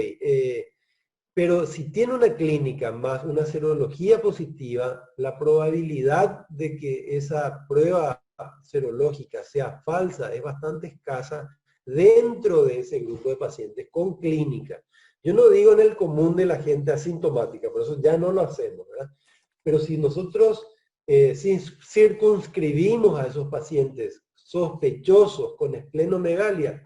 pero si tiene una clínica más una serología positiva, la probabilidad de que esa prueba serológica sea falsa es bastante escasa dentro de ese grupo de pacientes con clínica. Yo no digo en el común de la gente asintomática, por eso ya no lo hacemos, ¿verdad? Pero si nosotros si circunscribimos a esos pacientes sospechosos con esplenomegalia,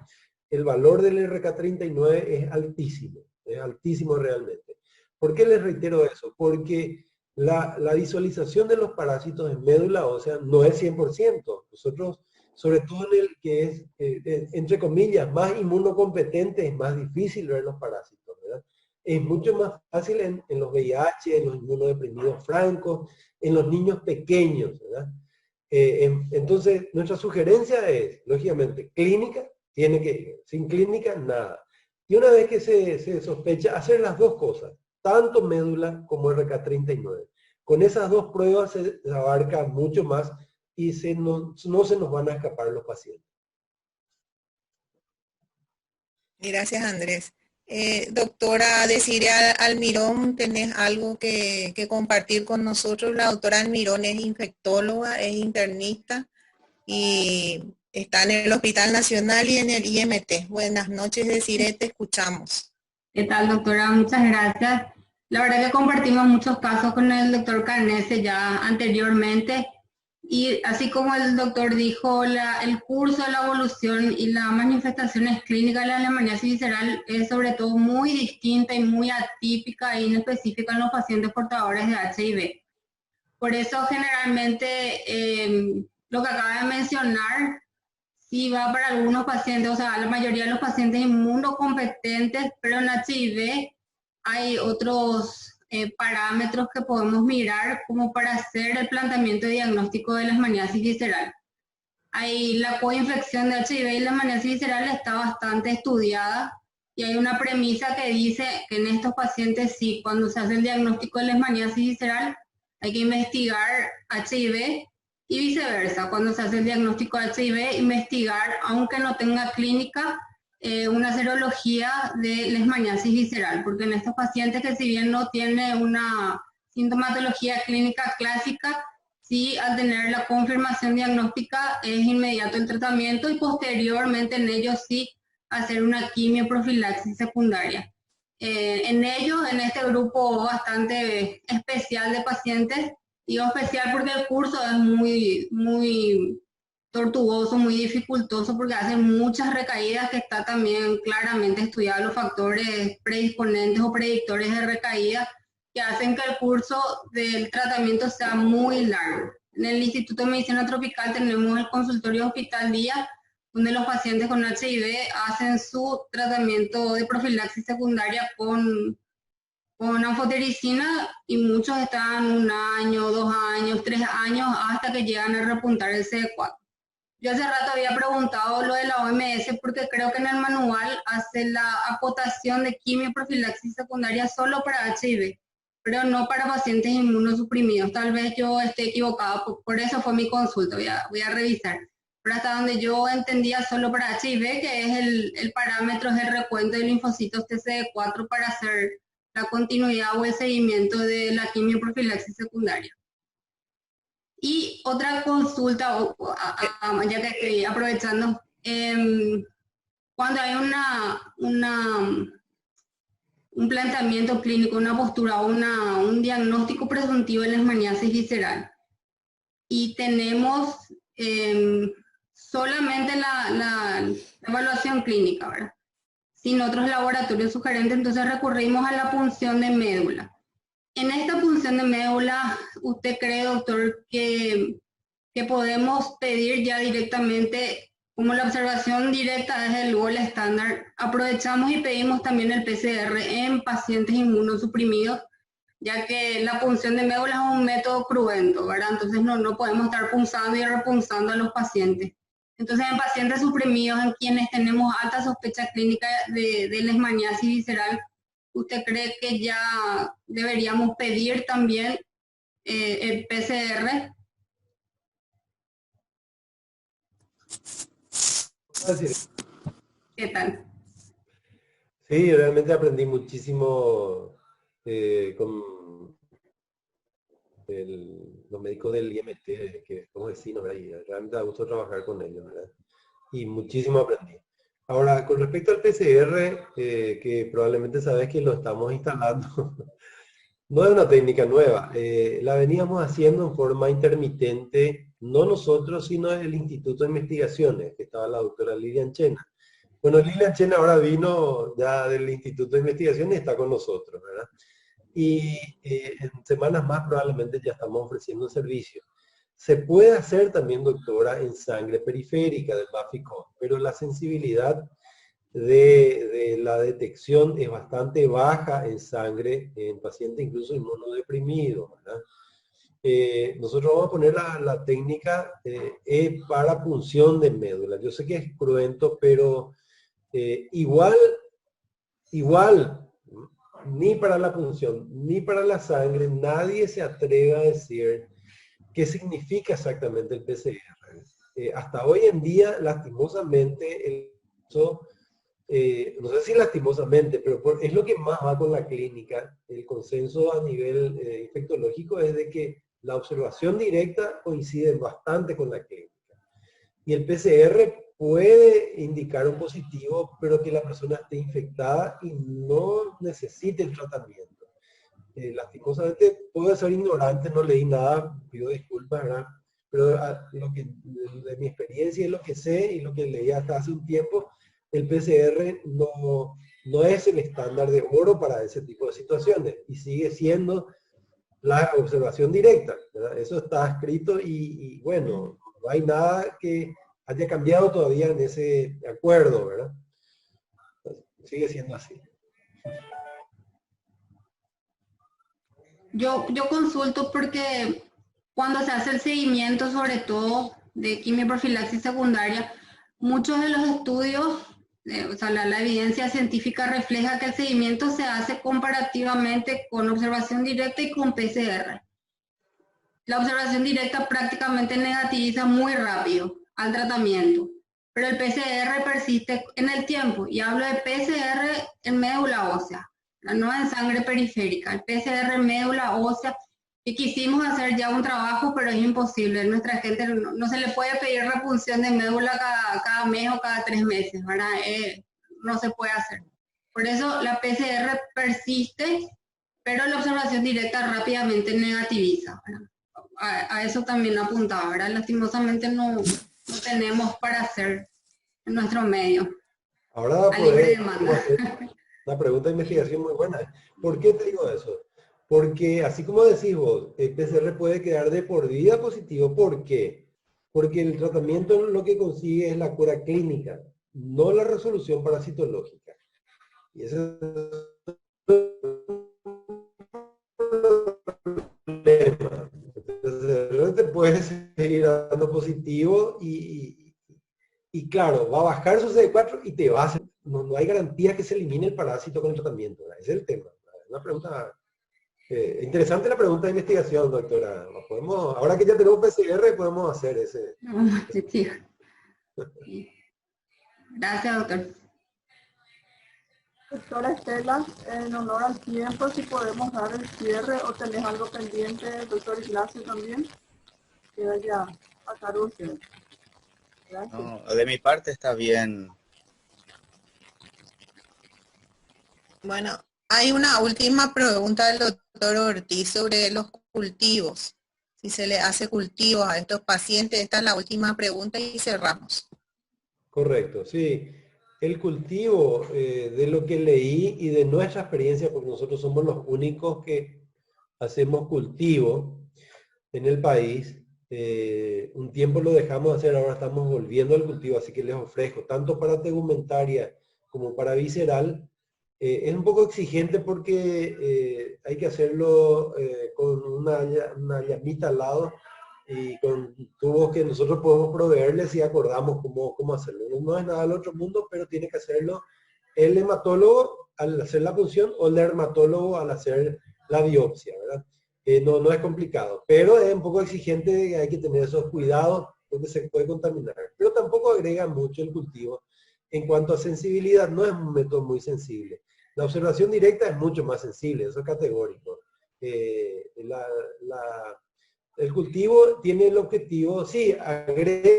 el valor del RK39 es altísimo realmente. ¿Por qué les reitero eso? Porque la visualización de los parásitos en médula ósea no es 100%. Nosotros, sobre todo en el que es, entre comillas, más inmunocompetente, es más difícil ver los parásitos, ¿verdad? Es mucho más fácil en los VIH, en los inmunodeprimidos francos, en los niños pequeños, ¿verdad? Entonces, nuestra sugerencia es, lógicamente, clínica, tiene que ir. Sin clínica, nada. Y una vez que se sospecha, hacer las 2 cosas, tanto médula como RK39. Con esas 2 pruebas se abarca mucho más y no se nos van a escapar los pacientes. Gracias, Andrés. Doctora Desiree Almirón, ¿tenés algo que compartir con nosotros? La doctora Almirón es infectóloga, es internista y está en el Hospital Nacional y en el IMT. Buenas noches, Desiree, te escuchamos. ¿Qué tal, doctora? Muchas gracias. La verdad que compartimos muchos casos con el doctor Canese ya anteriormente. Y así como el doctor dijo, el curso, la evolución y las manifestaciones clínicas de la leishmaniasis visceral es sobre todo muy distinta y muy atípica e inespecífica en los pacientes portadores de HIV. Por eso generalmente lo que acaba de mencionar sí va para algunos pacientes, o sea, la mayoría de los pacientes inmunocompetentes, pero en HIV hay otros parámetros que podemos mirar como para hacer el planteamiento de diagnóstico de leishmaniasis visceral. Ahí la coinfección de HIV y leishmaniasis visceral está bastante estudiada y hay una premisa que dice que en estos pacientes sí, cuando se hace el diagnóstico de leishmaniasis visceral hay que investigar HIV y viceversa, cuando se hace el diagnóstico de HIV, investigar, aunque no tenga clínica, una serología de leishmaniasis visceral, porque en estos pacientes que si bien no tiene una sintomatología clínica clásica, sí al tener la confirmación diagnóstica es inmediato el tratamiento y posteriormente en ellos sí hacer una quimioprofilaxis secundaria. En ellos, en este grupo bastante especial de pacientes, digo especial porque el curso es muy tortuoso, muy dificultoso porque hacen muchas recaídas que está también claramente estudiado los factores predisponentes o predictores de recaída que hacen que el curso del tratamiento sea muy largo. En el Instituto de Medicina Tropical tenemos el consultorio Hospital Día, donde los pacientes con HIV hacen su tratamiento de profilaxis secundaria con anfotericina y muchos están 1 año, 2 años, 3 años hasta que llegan a repuntar el CD4. Yo hace rato había preguntado lo de la OMS porque creo que en el manual hace la acotación de quimioprofilaxis secundaria solo para HIV, pero no para pacientes inmunosuprimidos. Tal vez yo esté equivocado, por eso fue mi consulta, voy a revisar. Pero hasta donde yo entendía solo para HIV, que es el parámetro del recuento de linfocitos TCD4 para hacer la continuidad o el seguimiento de la quimioprofilaxis secundaria. Y otra consulta, ya que estoy aprovechando, cuando hay un planteamiento clínico, una postura, un diagnóstico presuntivo de leishmaniasis visceral, y tenemos solamente la evaluación clínica, ¿verdad?, sin otros laboratorios sugerentes, entonces recurrimos a la punción de médula. En esta punción de médula, ¿usted cree, doctor, que podemos pedir ya directamente, como la observación directa es el gol estándar, aprovechamos y pedimos también el PCR en pacientes inmunosuprimidos, ya que la punción de médula es un método cruento, ¿verdad? Entonces no podemos estar punzando y repunzando a los pacientes. Entonces, en pacientes suprimidos, en quienes tenemos alta sospecha clínica de leishmaniasis visceral, ¿usted cree que ya deberíamos pedir también el PCR? ¿Qué tal? Sí, realmente aprendí muchísimo con los médicos del IMT, que somos vecinos, ¿verdad? Y realmente da gusto trabajar con ellos, ¿verdad? Y muchísimo aprendí. Ahora, con respecto al PCR, que probablemente sabes que lo estamos instalando, no es una técnica nueva. La veníamos haciendo en forma intermitente, no nosotros, sino el Instituto de Investigaciones, que estaba la doctora Lilian Chena. Bueno, Lilian Chena ahora vino ya del Instituto de Investigaciones y está con nosotros, ¿verdad? Y en semanas más probablemente ya estamos ofreciendo un servicio. Se puede hacer también, doctora, en sangre periférica del Baficon, pero la sensibilidad de la detección es bastante baja en sangre, en pacientes incluso inmunodeprimidos, ¿verdad? Nosotros vamos a poner la técnica para punción de médula. Yo sé que es cruento, pero igual, ni para la punción, ni para la sangre, nadie se atreve a decir qué significa exactamente el PCR. Hasta hoy en día, lastimosamente, no sé si lastimosamente, pero es lo que más va con la clínica. El consenso a nivel infectológico es de que la observación directa coincide bastante con la clínica. Y el PCR puede indicar un positivo, pero que la persona esté infectada y no necesite el tratamiento. Lastimosamente, puedo ser ignorante, no leí nada, pido disculpas, ¿verdad? Pero de mi experiencia y lo que sé y lo que leí hasta hace un tiempo, el PCR no es el estándar de oro para ese tipo de situaciones y sigue siendo la observación directa, ¿verdad? Eso está escrito y bueno, no hay nada que haya cambiado todavía en ese acuerdo, ¿verdad? Sigue siendo así. Yo consulto porque cuando se hace el seguimiento, sobre todo de quimioprofilaxis secundaria, muchos de los estudios, o sea, la evidencia científica refleja que el seguimiento se hace comparativamente con observación directa y con PCR. La observación directa prácticamente negativiza muy rápido al tratamiento, pero el PCR persiste en el tiempo, y hablo de PCR en médula ósea, no en sangre periférica, el PCR en médula ósea, y quisimos hacer ya un trabajo, pero es imposible. Nuestra gente no se le puede pedir repunción de médula cada mes o cada 3 meses, ¿verdad? No se puede hacer. Por eso la PCR persiste, pero la observación directa rápidamente negativiza, ¿verdad? A eso también apuntaba, ¿verdad? Lastimosamente no tenemos para hacer en nuestro medio. Ahora una pregunta de investigación muy buena. ¿Por qué te digo eso? Porque así como decís vos, el PCR puede quedar de por vida positivo. ¿Por qué? porque el tratamiento lo que consigue es la cura clínica, no la resolución parasitológica. Y ese es el problema. Entonces, realmente puedes seguir dando positivo y claro, va a bajar su CD4 y te va a hacer, no hay garantía que se elimine el parásito con el tratamiento, ¿verdad? Ese es el tema. Una pregunta interesante, la pregunta de investigación, doctora. Ahora que ya tenemos PCR, podemos hacer ese. Sí. Gracias, doctor. Doctora Estela, en honor al tiempo, si podemos dar el cierre o tenés algo pendiente, doctor Ignacio también, que vaya a cargo usted. Gracias. No, de mi parte está bien. Bueno, hay una última pregunta del doctor Ortiz sobre los cultivos. Si se le hace cultivos a estos pacientes, esta es la última pregunta y cerramos. Correcto, sí. El cultivo, de lo que leí y de nuestra experiencia, porque nosotros somos los únicos que hacemos cultivo en el país, un tiempo lo dejamos de hacer, ahora estamos volviendo al cultivo, así que les ofrezco, tanto para tegumentaria como para visceral, es un poco exigente porque hay que hacerlo con una llamita al lado y con tubos que nosotros podemos proveerles y acordamos cómo hacerlo. No es nada del otro mundo, pero tiene que hacerlo el hematólogo al hacer la punción o el dermatólogo al hacer la biopsia, ¿verdad? No es complicado, pero es un poco exigente, hay que tener esos cuidados porque se puede contaminar. Pero tampoco agrega mucho el cultivo. En cuanto a sensibilidad, no es un método muy sensible. La observación directa es mucho más sensible, eso es categórico. El cultivo tiene el objetivo, sí, agrega,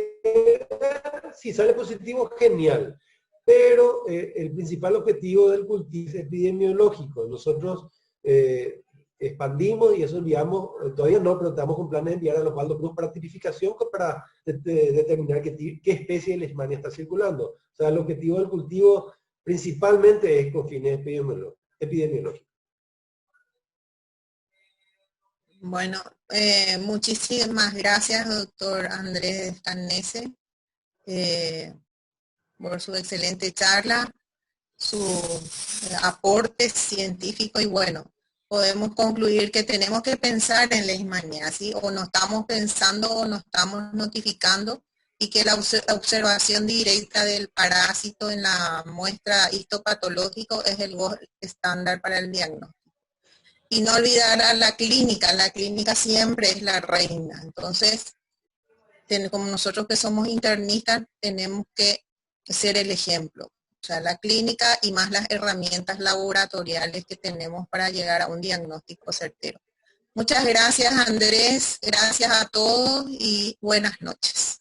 si sale positivo, genial. Pero el principal objetivo del cultivo es epidemiológico. Nosotros expandimos y eso enviamos, todavía no, pero estamos con planes de enviar a los Osvaldo Cruz para tipificación para determinar qué especie de leishmania está circulando. O sea, el objetivo del cultivo principalmente es con fines epidemiológicos. Bueno, muchísimas gracias, doctor Andrés Canese, por su excelente charla, su aporte científico y bueno, podemos concluir que tenemos que pensar en leishmaniasis o no estamos pensando o no estamos notificando y que la observación directa del parásito en la muestra histopatológico es el gold estándar para el diagnóstico. Y no olvidar a la clínica siempre es la reina. Entonces, como nosotros que somos internistas, tenemos que ser el ejemplo. O sea, la clínica y más las herramientas laboratoriales que tenemos para llegar a un diagnóstico certero. Muchas gracias, Andrés. Gracias a todos y buenas noches.